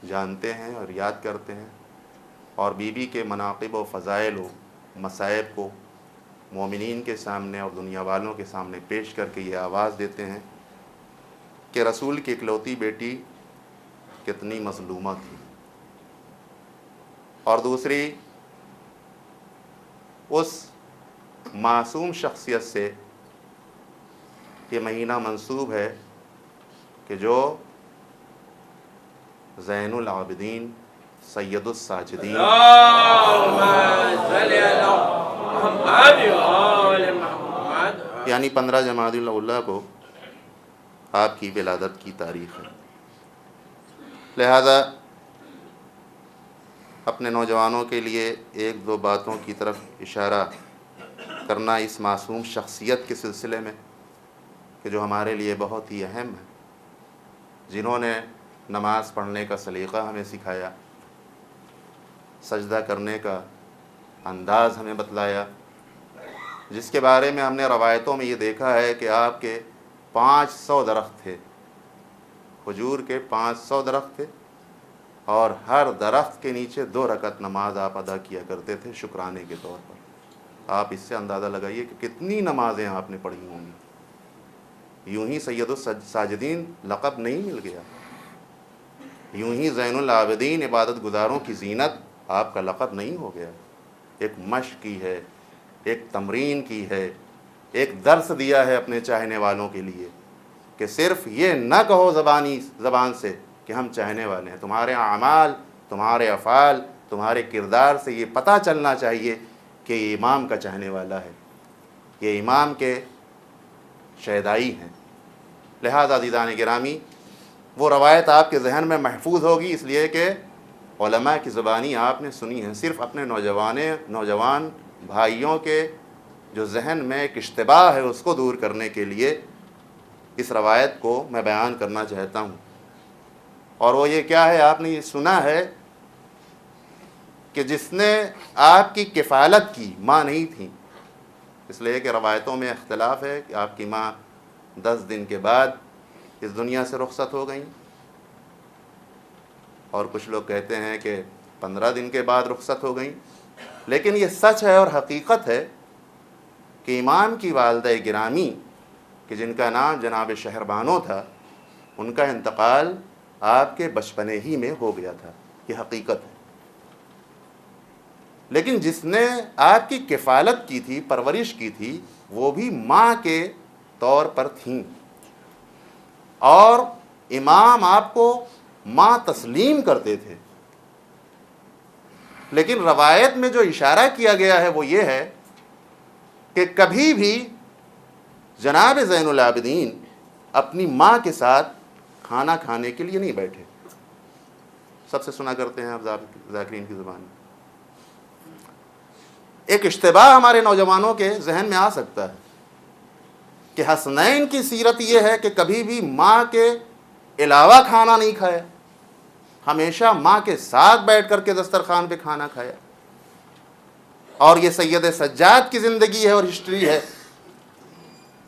جانتے ہیں اور یاد کرتے ہیں، اور بی بی کے مناقب و فضائل و مصائب کو مومنین کے سامنے اور دنیا والوں کے سامنے پیش کر کے یہ آواز دیتے ہیں کہ رسول کی اکلوتی بیٹی کتنی مظلومہ تھی۔ اور دوسری، اس معصوم شخصیت سے یہ مہینہ منسوب ہے کہ جو زین العابدین سید الساجدین یعنی 15 جمادی الاولیٰ کو آپ کی ولادت کی تاریخ ہے۔ لہذا اپنے نوجوانوں کے لیے ایک دو باتوں کی طرف اشارہ کرنا اس معصوم شخصیت کے سلسلے میں کہ جو ہمارے لیے بہت ہی اہم ہے، جنہوں نے نماز پڑھنے کا سلیقہ ہمیں سکھایا، سجدہ کرنے کا انداز ہمیں بتلایا، جس کے بارے میں ہم نے روایتوں میں یہ دیکھا ہے کہ آپ کے 500 درخت تھے، کھجور کے 500 درخت تھے، اور ہر درخت کے نیچے 2 رکعت نماز آپ ادا کیا کرتے تھے شکرانے کے طور پر۔ آپ اس سے اندازہ لگائیے کہ کتنی نمازیں آپ نے پڑھی ہوں گی۔ یوں ہی سید الساجدین لقب نہیں مل گیا، یوں ہی زین العابدین عبادت گزاروں کی زینت آپ کا لقب نہیں ہو گیا۔ ایک مشق کی ہے، ایک تمرین کی ہے، ایک درس دیا ہے اپنے چاہنے والوں کے لیے کہ صرف یہ نہ کہو زبان سے کہ ہم چاہنے والے ہیں، تمہارے اعمال، تمہارے افعال، تمہارے کردار سے یہ پتہ چلنا چاہیے کہ یہ امام کا چاہنے والا ہے، یہ امام کے شیدائی ہیں۔ لہذا عزیزان گرامی، وہ روایت آپ کے ذہن میں محفوظ ہوگی، اس لیے کہ علماء کی زبانی آپ نے سنی ہے۔ صرف اپنے نوجوان بھائیوں کے جو ذہن میں ایک اشتباہ ہے اس کو دور کرنے کے لیے اس روایت کو میں بیان کرنا چاہتا ہوں۔ اور وہ یہ کیا ہے، آپ نے یہ سنا ہے کہ جس نے آپ کی کفالت کی ماں نہیں تھی، اس لیے کہ روایتوں میں اختلاف ہے کہ آپ کی ماں 10 دن کے بعد اس دنیا سے رخصت ہو گئیں، اور کچھ لوگ کہتے ہیں کہ 15 دن کے بعد رخصت ہو گئیں۔ لیکن یہ سچ ہے اور حقیقت ہے کہ امام کی والدہ گرامی کہ جن کا نام جناب شہربانو تھا، ان کا انتقال آپ کے بچپنے ہی میں ہو گیا تھا، یہ حقیقت ہے۔ لیکن جس نے آپ کی کفالت کی تھی، پرورش کی تھی، وہ بھی ماں کے طور پر تھیں، اور امام آپ کو ماں تسلیم کرتے تھے۔ لیکن روایت میں جو اشارہ کیا گیا ہے وہ یہ ہے کہ کبھی بھی جناب زین العابدین اپنی ماں کے ساتھ کھانا کھانے کے لیے نہیں بیٹھے۔ سب سے سنا کرتے ہیں آپ ذاکرین کی زبان میں۔ ایک اشتباہ ہمارے نوجوانوں کے ذہن میں آ سکتا ہے کہ حسنین کی سیرت یہ ہے کہ کبھی بھی ماں کے علاوہ کھانا نہیں کھایا، ہمیشہ ماں کے ساتھ بیٹھ کر کے دسترخوان پہ کھانا کھایا۔ اور یہ سید سجاد کی زندگی ہے اور ہسٹری ہے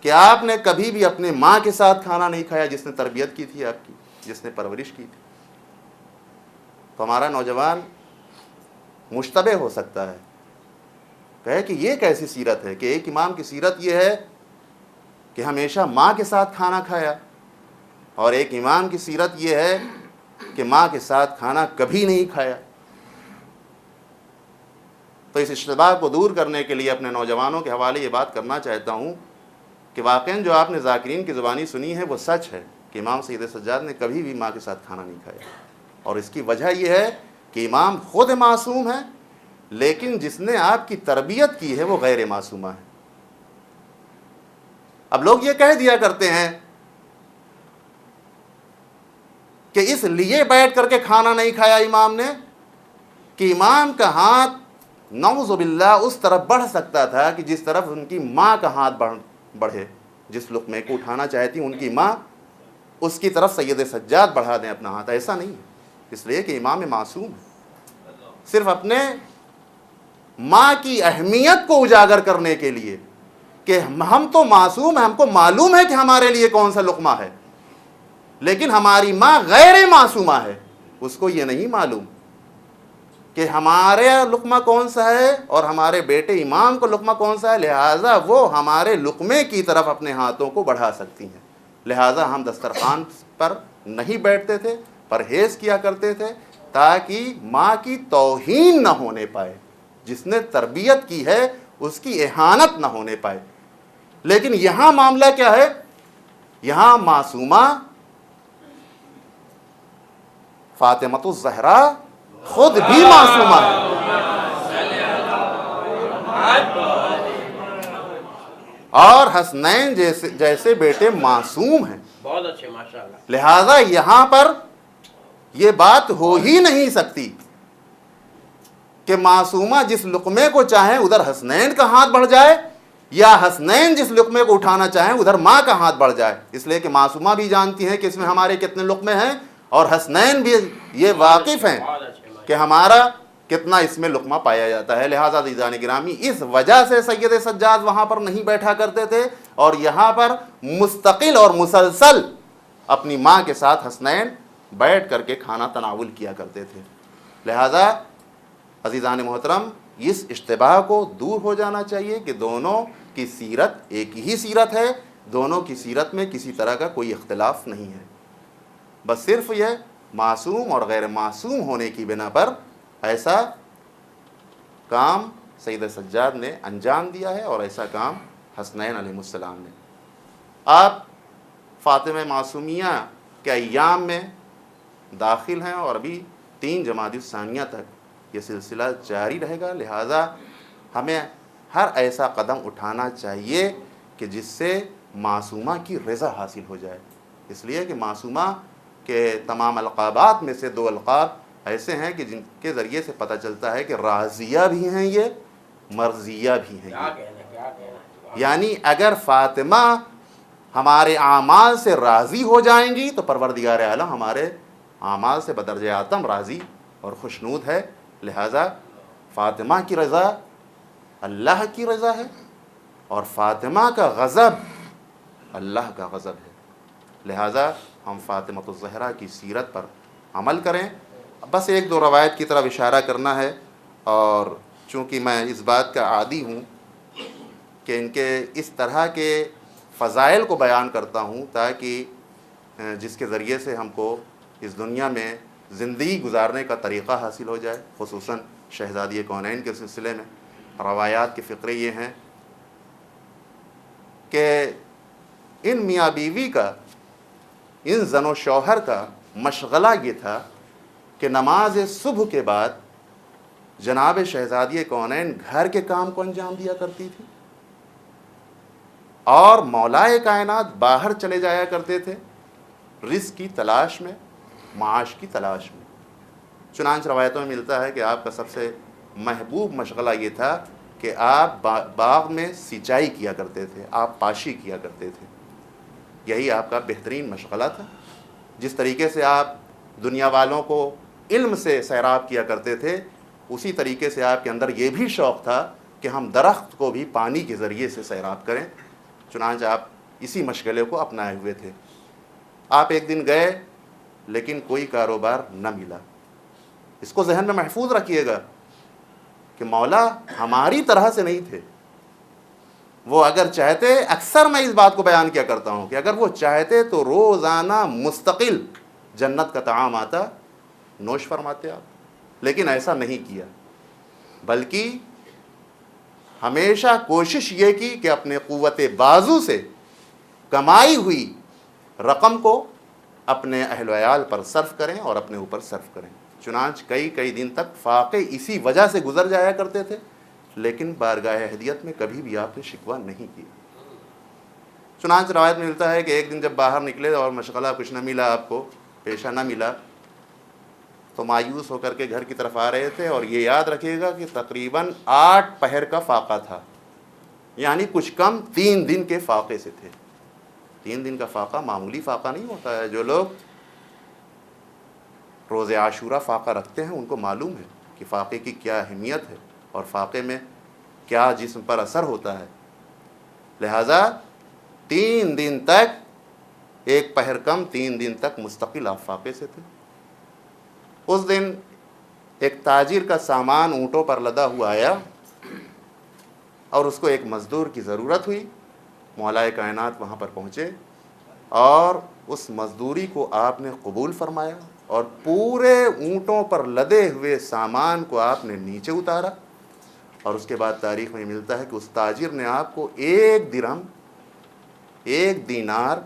کہ آپ نے کبھی بھی اپنے ماں کے ساتھ کھانا نہیں کھایا، جس نے تربیت کی تھی آپ کی، جس نے پرورش کی تھی۔ تو ہمارا نوجوان مشتبہ ہو سکتا ہے، کہے کہ یہ کیسی سیرت ہے کہ ایک امام کی سیرت یہ ہے کہ ہمیشہ ماں کے ساتھ کھانا کھایا، اور ایک امام کی سیرت یہ ہے کہ ماں کے ساتھ کھانا کبھی نہیں کھایا۔ تو اس اشتباہ کو دور کرنے کے لیے اپنے نوجوانوں کے حوالے یہ بات کرنا چاہتا ہوں کہ واقعاً جو آپ نے ذاکرین کی زبانی سنی ہے وہ سچ ہے کہ امام سید سجاد نے کبھی بھی ماں کے ساتھ کھانا نہیں کھایا، اور اس کی وجہ یہ ہے کہ امام خود معصوم ہے، لیکن جس نے آپ کی تربیت کی ہے وہ غیر معصومہ ہے۔ اب لوگ یہ کہہ دیا کرتے ہیں کہ اس لیے بیٹھ کر کے کھانا نہیں کھایا امام نے کہ امام کا ہاتھ نعوذ باللہ اس طرف بڑھ سکتا تھا کہ جس طرف ان کی ماں کا ہاتھ بڑھے، جس لقمے کو اٹھانا چاہتی ان کی ماں، اس کی طرف سید سجاد بڑھا دیں اپنا ہاتھ۔ ایسا نہیں ہے، اس لیے کہ امام معصوم ہے۔ صرف اپنے ماں کی اہمیت کو اجاگر کرنے کے لیے کہ ہم تو معصوم ہیں، ہم کو معلوم ہے کہ ہمارے لیے کون سا لقمہ ہے، لیکن ہماری ماں غیر معصومہ ہے، اس کو یہ نہیں معلوم کہ ہمارے لقمہ کون سا ہے اور ہمارے بیٹے امام کو لقمہ کون سا ہے، لہٰذا وہ ہمارے لقمے کی طرف اپنے ہاتھوں کو بڑھا سکتی ہیں۔ لہٰذا ہم دسترخوان پر نہیں بیٹھتے تھے، پرہیز کیا کرتے تھے تاکہ ماں کی توہین نہ ہونے پائے، جس نے تربیت کی ہے اس کی اہانت نہ ہونے پائے۔ لیکن یہاں معاملہ کیا ہے، یہاں معصومہ فاطمۃ الزہرا خود بھی معصومہ ہے، اور حسنین جیسے بیٹے معصوم ہیں۔ بہت اچھے ماشاءاللہ۔ لہذا یہاں پر یہ بات ہو ہی نہیں سکتی کہ معصومہ جس لقمے کو چاہیں ادھر حسنین کا ہاتھ بڑھ جائے، یا حسنین جس لقمے کو اٹھانا چاہیں ادھر ماں کا ہاتھ بڑھ جائے، اس لیے کہ معصومہ بھی جانتی ہیں کہ اس میں ہمارے کتنے لقمے ہیں، اور حسنین بھی یہ واقف ہیں کہ ہمارا کتنا اس میں لقمہ پایا جاتا ہے۔ لہٰذا عزیزان گرامی، اس وجہ سے سید سجاد وہاں پر نہیں بیٹھا کرتے تھے، اور یہاں پر مستقل اور مسلسل اپنی ماں کے ساتھ حسنین بیٹھ کر کے کھانا تناول کیا کرتے تھے۔ لہٰذا عزیزان محترم، اس اشتباہ کو دور ہو جانا چاہیے کہ دونوں کی سیرت ایک ہی سیرت ہے، دونوں کی سیرت میں کسی طرح کا کوئی اختلاف نہیں ہے، بس صرف یہ معصوم اور غیر معصوم ہونے کی بنا پر ایسا کام سید سجاد نے انجام دیا ہے، اور ایسا کام حسنین علیہ السلام نے۔ آپ فاطمہ معصومیہ کے ایام میں داخل ہیں، اور ابھی 3 جمادی الثانیہ تک یہ سلسلہ جاری رہے گا۔ لہٰذا ہمیں ہر ایسا قدم اٹھانا چاہیے کہ جس سے معصومہ کی رضا حاصل ہو جائے، اس لیے کہ معصومہ کہ تمام القابات میں سے 2 القاب ایسے ہیں کہ جن کے ذریعے سے پتہ چلتا ہے کہ راضیہ بھی ہیں یہ، مرضیہ بھی ہیں یہ۔ یعنی اگر فاطمہ ہمارے اعمال سے راضی ہو جائیں گی تو پروردگار عالم ہمارے اعمال سے بدرجہ اتم راضی اور خوشنود ہے۔ لہذا فاطمہ کی رضا اللہ کی رضا ہے اور فاطمہ کا غضب اللہ کا غضب ہے۔ لہذا ہم فاطمۃ الزہرا کی سیرت پر عمل کریں۔ بس 1-2 روایت کی طرف اشارہ کرنا ہے، اور چونکہ میں اس بات کا عادی ہوں کہ ان کے اس طرح کے فضائل کو بیان کرتا ہوں تاکہ جس کے ذریعے سے ہم کو اس دنیا میں زندگی گزارنے کا طریقہ حاصل ہو جائے، خصوصاً شہزادی کونین کے سلسلے میں روایات کے فقرے یہ ہیں کہ ان میاں بیوی کا، ان زن و شوہر کا مشغلہ یہ تھا کہ نماز صبح کے بعد جناب شہزادی کونین گھر کے کام کو انجام دیا کرتی تھی اور مولائے کائنات باہر چلے جایا کرتے تھے رزق کی تلاش میں، معاش کی تلاش میں۔ چنانچہ روایتوں میں ملتا ہے کہ آپ کا سب سے محبوب مشغلہ یہ تھا کہ آپ باغ میں سینچائی کیا کرتے تھے، آپ پاشی کیا کرتے تھے۔ یہی آپ کا بہترین مشغلہ تھا۔ جس طریقے سے آپ دنیا والوں کو علم سے سیراب کیا کرتے تھے، اسی طریقے سے آپ کے اندر یہ بھی شوق تھا کہ ہم درخت کو بھی پانی کے ذریعے سے سیراب کریں۔ چنانچہ آپ اسی مشغلے کو اپنائے ہوئے تھے۔ آپ ایک دن گئے لیکن کوئی کاروبار نہ ملا۔ اس کو ذہن میں محفوظ رکھیے گا کہ مولا ہماری طرح سے نہیں تھے۔ وہ اگر چاہتے، اکثر میں اس بات کو بیان کیا کرتا ہوں کہ اگر وہ چاہتے تو روزانہ مستقل جنت کا طعام آتا، نوش فرماتے آپ، لیکن ایسا نہیں کیا، بلکہ ہمیشہ کوشش یہ کی کہ اپنے قوت بازو سے کمائی ہوئی رقم کو اپنے اہل و عیال پر صرف کریں اور اپنے اوپر صرف کریں۔ چنانچہ کئی دن تک فاقے اسی وجہ سے گزر جایا کرتے تھے، لیکن بارگاہ ہدیت میں کبھی بھی آپ نے شکوہ نہیں کیا۔ چنانچہ روایت میں ملتا ہے کہ ایک دن جب باہر نکلے اور مشغلہ کچھ نہ ملا، آپ کو پیشہ نہ ملا، تو مایوس ہو کر کے گھر کی طرف آ رہے تھے، اور یہ یاد رکھیے گا کہ تقریباً 8 پہر کا فاقہ تھا، یعنی کچھ کم 3 دن کے فاقے سے تھے۔ 3 دن کا فاقہ معمولی فاقہ نہیں ہوتا ہے۔ جو لوگ روز عاشورہ فاقہ رکھتے ہیں ان کو معلوم ہے کہ فاقے کی کیا اہمیت ہے اور فاقے میں کیا جسم پر اثر ہوتا ہے۔ لہذا 3 دن تک، 1 پہر کم 3 دن تک مستقل آپ فاقے سے تھے۔ اس دن ایک تاجر کا سامان اونٹوں پر لدا ہوا آیا اور اس کو ایک مزدور کی ضرورت ہوئی۔ مولائے کائنات وہاں پر پہنچے اور اس مزدوری کو آپ نے قبول فرمایا اور پورے اونٹوں پر لدے ہوئے سامان کو آپ نے نیچے اتارا، اور اس کے بعد تاریخ میں ملتا ہے کہ اس تاجر نے آپ کو 1 درہم، 1 دینار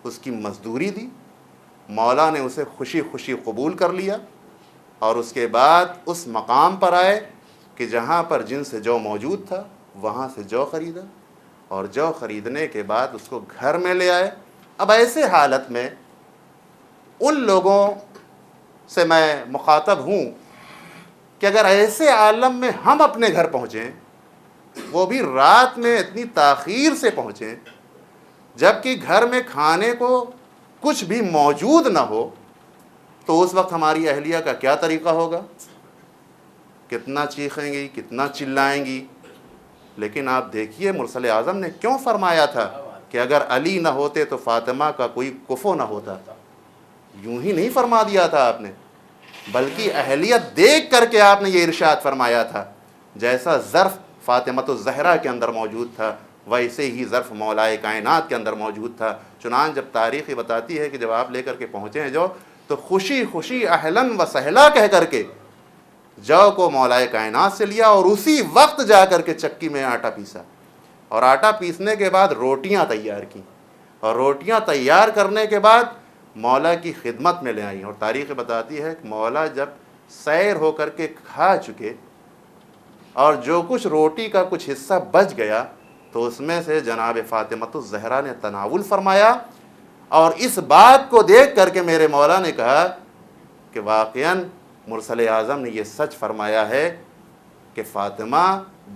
اس کی مزدوری دی۔ مولا نے اسے خوشی خوشی قبول کر لیا، اور اس کے بعد اس مقام پر آئے کہ جہاں پر جن سے جو موجود تھا وہاں سے جو خریدا، اور جو خریدنے کے بعد اس کو گھر میں لے آئے۔ اب ایسے حالت میں ان لوگوں سے میں مخاطب ہوں کہ اگر ایسے عالم میں ہم اپنے گھر پہنچیں، وہ بھی رات میں اتنی تاخیر سے پہنچیں، جبکہ گھر میں کھانے کو کچھ بھی موجود نہ ہو، تو اس وقت ہماری اہلیہ کا کیا طریقہ ہوگا؟ کتنا چیخیں گی، کتنا چلائیں گی۔ لیکن آپ دیکھیے مرسل اعظم نے کیوں فرمایا تھا کہ اگر علی نہ ہوتے تو فاطمہ کا کوئی کفو نہ ہوتا۔ یوں ہی نہیں فرما دیا تھا آپ نے، بلکہ اہلیت دیکھ کر کے آپ نے یہ ارشاد فرمایا تھا، جیسا ظرف فاطمۃ الزہرا کے اندر موجود تھا ویسے ہی ظرف مولائے کائنات کے اندر موجود تھا۔ چنانچہ جب تاریخ بتاتی ہے کہ جب آپ لے کر کے پہنچے ہیں جو، تو خوشی خوشی اہلاً و سہلا کہہ کر کے جو کو مولائے کائنات سے لیا، اور اسی وقت جا کر کے چکی میں آٹا پیسا، اور آٹا پیسنے کے بعد روٹیاں تیار کیں، اور روٹیاں تیار کرنے کے بعد مولا کی خدمت میں لے آئیں۔ اور تاریخ بتاتی ہے کہ مولا جب سیر ہو کر کے کھا چکے اور جو کچھ روٹی کا کچھ حصہ بچ گیا، تو اس میں سے جناب فاطمۃ الزہرا نے تناول فرمایا اور اس بات کو دیکھ کر کے میرے مولا نے کہا کہ واقعاً مرسل اعظم نے یہ سچ فرمایا ہے کہ فاطمہ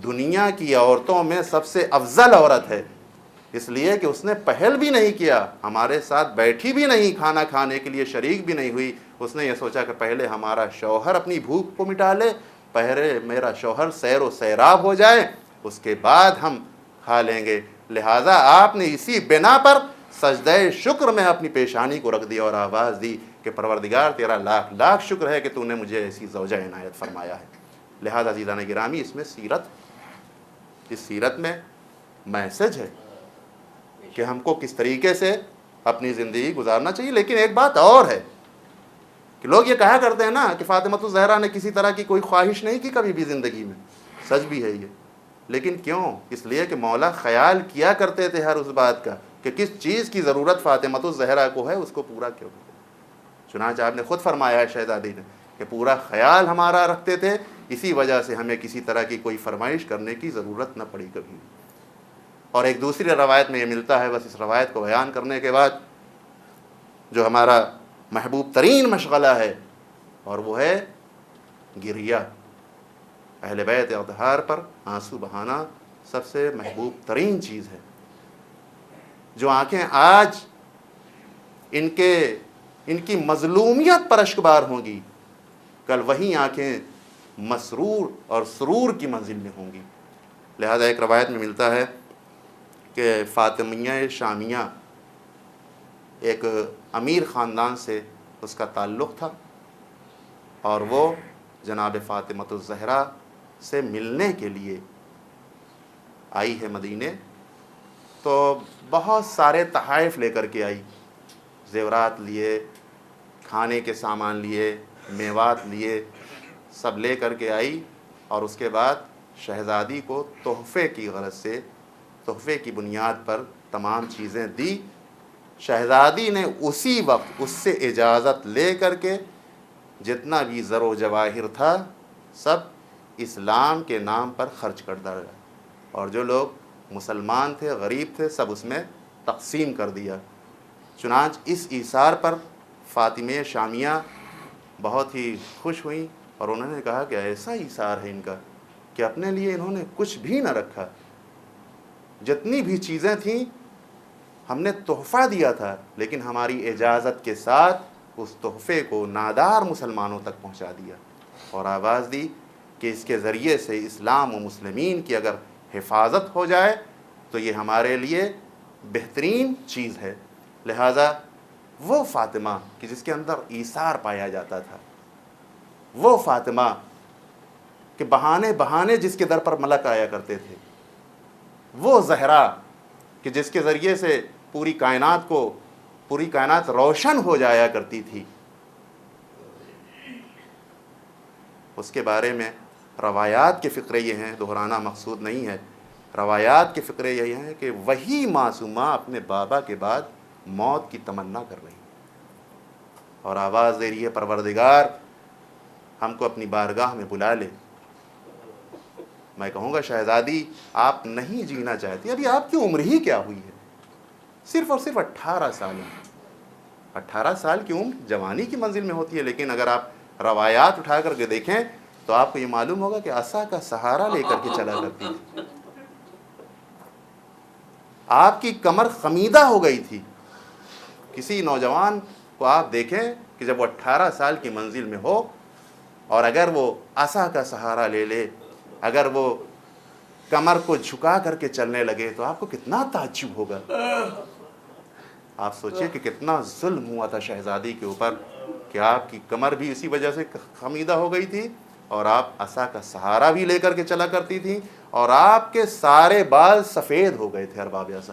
دنیا کی عورتوں میں سب سے افضل عورت ہے، اس لیے کہ اس نے پہل بھی نہیں کیا، ہمارے ساتھ بیٹھی بھی نہیں، کھانا کھانے کے لیے شریک بھی نہیں ہوئی۔ اس نے یہ سوچا کہ پہلے ہمارا شوہر اپنی بھوک کو مٹا لے، پہلے میرا شوہر سیر و سیراب ہو جائے، اس کے بعد ہم کھا لیں گے۔ لہٰذا آپ نے اسی بنا پر سجدہ شکر میں اپنی پیشانی کو رکھ دیا اور آواز دی کہ پروردگار تیرا لاکھ لاکھ شکر ہے کہ تو نے مجھے ایسی زوجہ عنایت فرمایا ہے۔ لہٰذا عزیزان گرامی، اس میں اس سیرت میں میسج ہے کہ ہم کو کس طریقے سے اپنی زندگی گزارنا چاہیے۔ لیکن ایک بات اور ہے کہ لوگ یہ کہا کرتے ہیں نا کہ فاطمۃ الزہرا نے کسی طرح کی کوئی خواہش نہیں کی کبھی بھی زندگی میں، سچ بھی ہے یہ، لیکن کیوں؟ اس لیے کہ مولا خیال کیا کرتے تھے ہر اس بات کا کہ کس چیز کی ضرورت فاطمۃ الزہرا کو ہے، اس کو پورا کیوں کرتے۔ چنانچہ آپ نے خود فرمایا ہے شہزادی نے کہ پورا خیال ہمارا رکھتے تھے، اسی وجہ سے ہمیں کسی طرح کی کوئی فرمائش کرنے کی ضرورت نہ پڑی کبھی۔ اور ایک دوسری روایت میں یہ ملتا ہے، بس اس روایت کو بیان کرنے کے بعد، جو ہمارا محبوب ترین مشغلہ ہے، اور وہ ہے گریہ۔ اہل بیت اطہار پر آنسو بہانا سب سے محبوب ترین چیز ہے۔ جو آنکھیں آج ان کی مظلومیت پر اشکبار ہوں گی، کل وہی آنکھیں مسرور اور سرور کی منزل میں ہوں گی۔ لہذا ایک روایت میں ملتا ہے کہ فاطمیہ شامیہ ایک امیر خاندان سے اس کا تعلق تھا، اور وہ جناب فاطمۃ الزہرا سے ملنے کے لیے آئی ہے مدینے، تو بہت سارے تحائف لے کر کے آئی، زیورات لیے، کھانے کے سامان لیے، میوات لیے، سب لے کر کے آئی، اور اس کے بعد شہزادی کو تحفے کی غرض سے، تحفے کی بنیاد پر تمام چیزیں دی۔ شہزادی نے اسی وقت اس سے اجازت لے کر کے جتنا بھی زر و جواہر تھا سب اسلام کے نام پر خرچ کر ڈالا، اور جو لوگ مسلمان تھے، غریب تھے، سب اس میں تقسیم کر دیا۔ چنانچہ اس ایثار پر فاطمہ شامیہ بہت ہی خوش ہوئیں، اور انہوں نے کہا کہ ایسا ایثار ہے ان کا کہ اپنے لیے انہوں نے کچھ بھی نہ رکھا، جتنی بھی چیزیں تھیں ہم نے تحفہ دیا تھا، لیکن ہماری اجازت کے ساتھ اس تحفے کو نادار مسلمانوں تک پہنچا دیا، اور آواز دی کہ اس کے ذریعے سے اسلام و مسلمین کی اگر حفاظت ہو جائے تو یہ ہمارے لیے بہترین چیز ہے۔ لہٰذا وہ فاطمہ کہ جس کے اندر ایثار پایا جاتا تھا، وہ فاطمہ کہ بہانے بہانے جس کے در پر ملک آیا کرتے تھے، وہ زہرا کہ جس کے ذریعے سے پوری کائنات روشن ہو جایا کرتی تھی، اس کے بارے میں روایات کے فقرے یہ ہیں، دہرانا مقصود نہیں ہے، روایات کے فقرے یہ ہیں کہ وہی معصومہ اپنے بابا کے بعد موت کی تمنا کر رہی اور آواز دے رہی ہے پروردگار ہم کو اپنی بارگاہ میں بلا لے۔ میں کہوں گا شہزادی آپ نہیں جینا چاہتی، ابھی آپ کی عمر ہی کیا ہوئی ہے، صرف اور صرف 18 سال ہے۔ 18 سال کی عمر جوانی کی منزل میں ہوتی ہے، لیکن اگر آپ روایات اٹھا کر کے دیکھیں تو آپ کو یہ معلوم ہوگا کہ عصا کا سہارا لے کر کے چلا کرتی تھی، آپ کی کمر خمیدہ ہو گئی تھی۔ کسی نوجوان کو آپ دیکھیں کہ جب وہ 18 سال کی منزل میں ہو اور اگر وہ عصا کا سہارا لے لے، اگر وہ کمر کو جھکا کر کے چلنے لگے تو آپ کو کتنا تعجب ہوگا۔ آپ سوچئے کہ کتنا ظلم ہوا تھا شہزادی کے اوپر کہ آپ کی کمر بھی اسی وجہ سے خمیدہ ہو گئی تھی اور آپ عصا کا سہارا بھی لے کر کے چلا کرتی تھی، اور آپ کے سارے بال سفید ہو گئے تھے ارباب عصا۔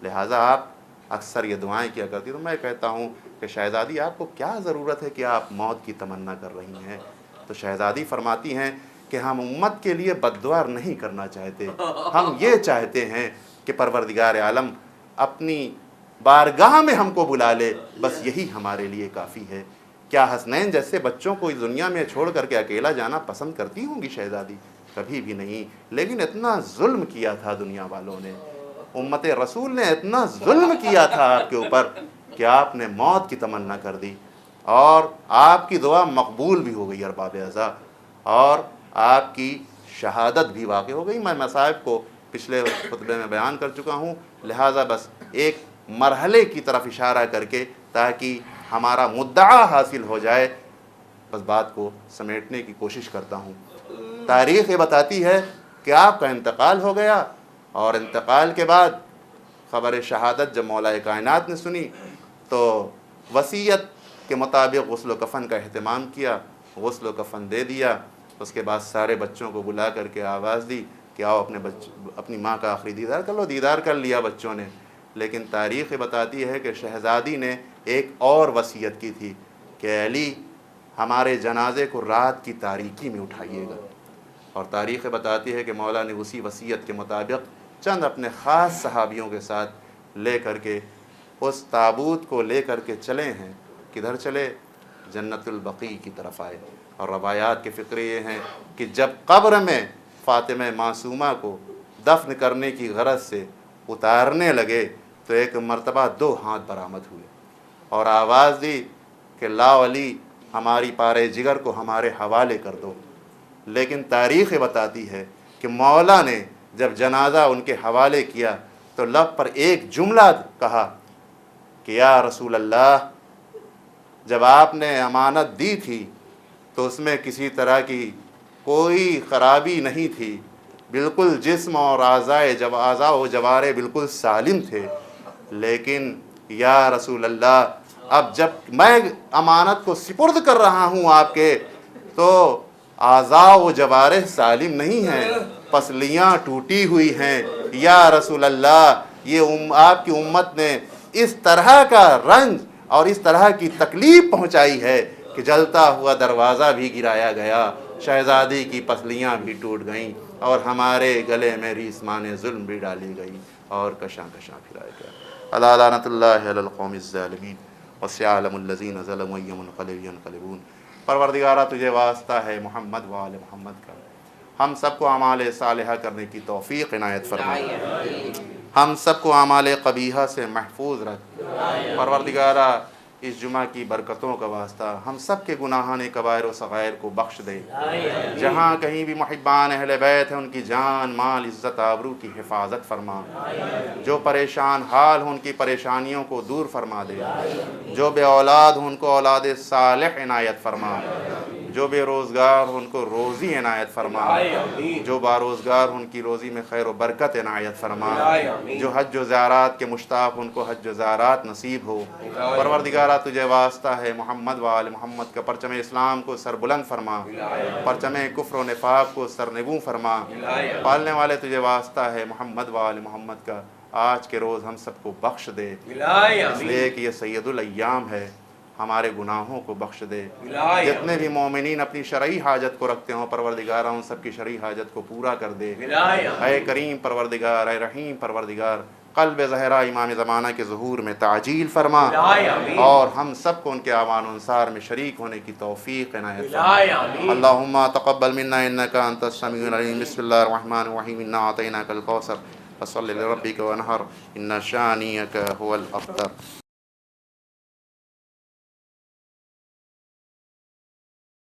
لہٰذا آپ اکثر یہ دعائیں کیا کرتی، تو میں کہتا ہوں کہ شہزادی آپ کو کیا ضرورت ہے کہ آپ موت کی تمنا کر رہی ہیں؟ تو شہزادی فرماتی ہیں کہ ہم امت کے لیے بد دعا نہیں کرنا چاہتے، ہم یہ چاہتے ہیں کہ پروردگار عالم اپنی بارگاہ میں ہم کو بلا لے، بس یہی ہمارے لیے کافی ہے۔ کیا حسنین جیسے بچوں کو اس دنیا میں چھوڑ کر کے اکیلا جانا پسند کرتی ہوں گی شہزادی؟ کبھی بھی نہیں، لیکن اتنا ظلم کیا تھا دنیا والوں نے، امت رسول نے اتنا ظلم کیا تھا آپ کے اوپر کہ آپ نے موت کی تمنا کر دی، اور آپ کی دعا مقبول بھی ہو گئی ارباب اعضاء، اور آپ کی شہادت بھی واقع ہو گئی۔ میں مصائب کو پچھلے خطبے میں بیان کر چکا ہوں، لہٰذا بس ایک مرحلے کی طرف اشارہ کر کے تاکہ ہمارا مدعا حاصل ہو جائے، بس بات کو سمیٹنے کی کوشش کرتا ہوں۔ تاریخ یہ بتاتی ہے کہ آپ کا انتقال ہو گیا، اور انتقال کے بعد خبر شہادت جب مولا کائنات نے سنی تو وصیت کے مطابق غسل و کفن کا اہتمام کیا، غسل و کفن دے دیا۔ اس کے بعد سارے بچوں کو بلا کر کے آواز دی کہ آؤ اپنی ماں کا آخری دیدار کر لو۔ دیدار کر لیا بچوں نے، لیکن تاریخ بتاتی ہے کہ شہزادی نے ایک اور وصیت کی تھی کہ علی ہمارے جنازے کو رات کی تاریکی میں اٹھائیے گا، اور تاریخ بتاتی ہے کہ مولا نے اسی وصیت کے مطابق چند اپنے خاص صحابیوں کے ساتھ لے کر کے اس تابوت کو لے کر کے چلے ہیں۔ کدھر چلے؟ جنت البقیع کی طرف آئے۔ اور روایات کے فقرے یہ ہیں کہ جب قبر میں فاطمہ معصومہ کو دفن کرنے کی غرض سے اتارنے لگے تو ایک مرتبہ 2 ہاتھ برآمد ہوئے اور آواز دی کہ لا علی ہماری پارے جگر کو ہمارے حوالے کر دو۔ لیکن تاریخ بتاتی ہے کہ مولا نے جب جنازہ ان کے حوالے کیا تو لب پر ایک جملہ کہا کہ یا رسول اللہ، جب آپ نے امانت دی تھی تو اس میں کسی طرح کی کوئی خرابی نہیں تھی، بالکل جسم اور اعضاء و جوارے بالکل سالم تھے، لیکن یا رسول اللہ اب جب میں امانت کو سپرد کر رہا ہوں آپ کے تو اعضاء و جوارح سالم نہیں ہیں، پسلیاں ٹوٹی ہوئی ہیں۔ یا رسول اللہ یہ آپ کی امت نے اس طرح کا رنج اور اس طرح کی تکلیف پہنچائی ہے کہ جلتا ہوا دروازہ بھی گرایا گیا، شہزادی کی پسلیاں بھی ٹوٹ گئیں، اور ہمارے گلے میں ریسمان ظلم بھی ڈالی گئی اور کشاں کشاں پھرایا گیا۔ الا لعنۃ اللہ علی القوم الظالمین وسيعلم الذین ظلموا أي منقلب ينقلبون۔ پروردگارہ تجھے واسطہ ہے محمد و آل محمد کا، ہم سب کو اعمال صالحہ کرنے کی توفیق عنایت فرما، ہم سب کو اعمال قبیحہ سے محفوظ رکھ۔ پروردگارہ اس جمعہ کی برکتوں کا واسطہ ہم سب کے گناہان کبائر و صغائر کو بخش دے۔ جہاں کہیں بھی محبان اہل بیت ہیں ان کی جان مال عزت آبرو کی حفاظت فرما، جو پریشان حال ہوں ان کی پریشانیوں کو دور فرما دے، جو بے اولاد ہوں ان کو اولاد صالح عنایت فرما، جو بے روزگار ہوں ان کو روزی عنایت فرما، جو باروزگار ہوں ان کی روزی میں خیر و برکت عنایت فرما، جو حج و زیارات کے مشتاق ان کو حج و زیارات نصیب ہو۔ پروردگارہ تجھے واسطہ ہے محمد و آل محمد کا پرچم اسلام کو سر بلند فرما، پرچم کفر و نفاق کو سر نگوں فرما۔ پالنے والے تجھے واسطہ ہے محمد و آل محمد کا آج کے روز ہم سب کو بخش دے، اس لیے کہ یہ سید الایام ہے، ہمارے گناہوں کو بخش دے۔ جتنے بھی مومنین اپنی شرعی حاجت کو رکھتے ہوں پروردگار ان سب کی شرعی حاجت کو پورا کر دے۔ اے کریم پروردگار، اے رحیم پروردگار، قلب زہرا امام زمانہ کے ظہور میں تعجیل فرما، اور ہم سب کو ان کے اعوان و انصار میں شریک ہونے کی توفیق عنایت فرما۔ اللہم تقبل منا انک انت السمیع العلیم۔ بسم اللہ الرحمن الرحیم، انا اعطیناک الکوثر فصل لربک وانحر ان شانئک هو الابتر۔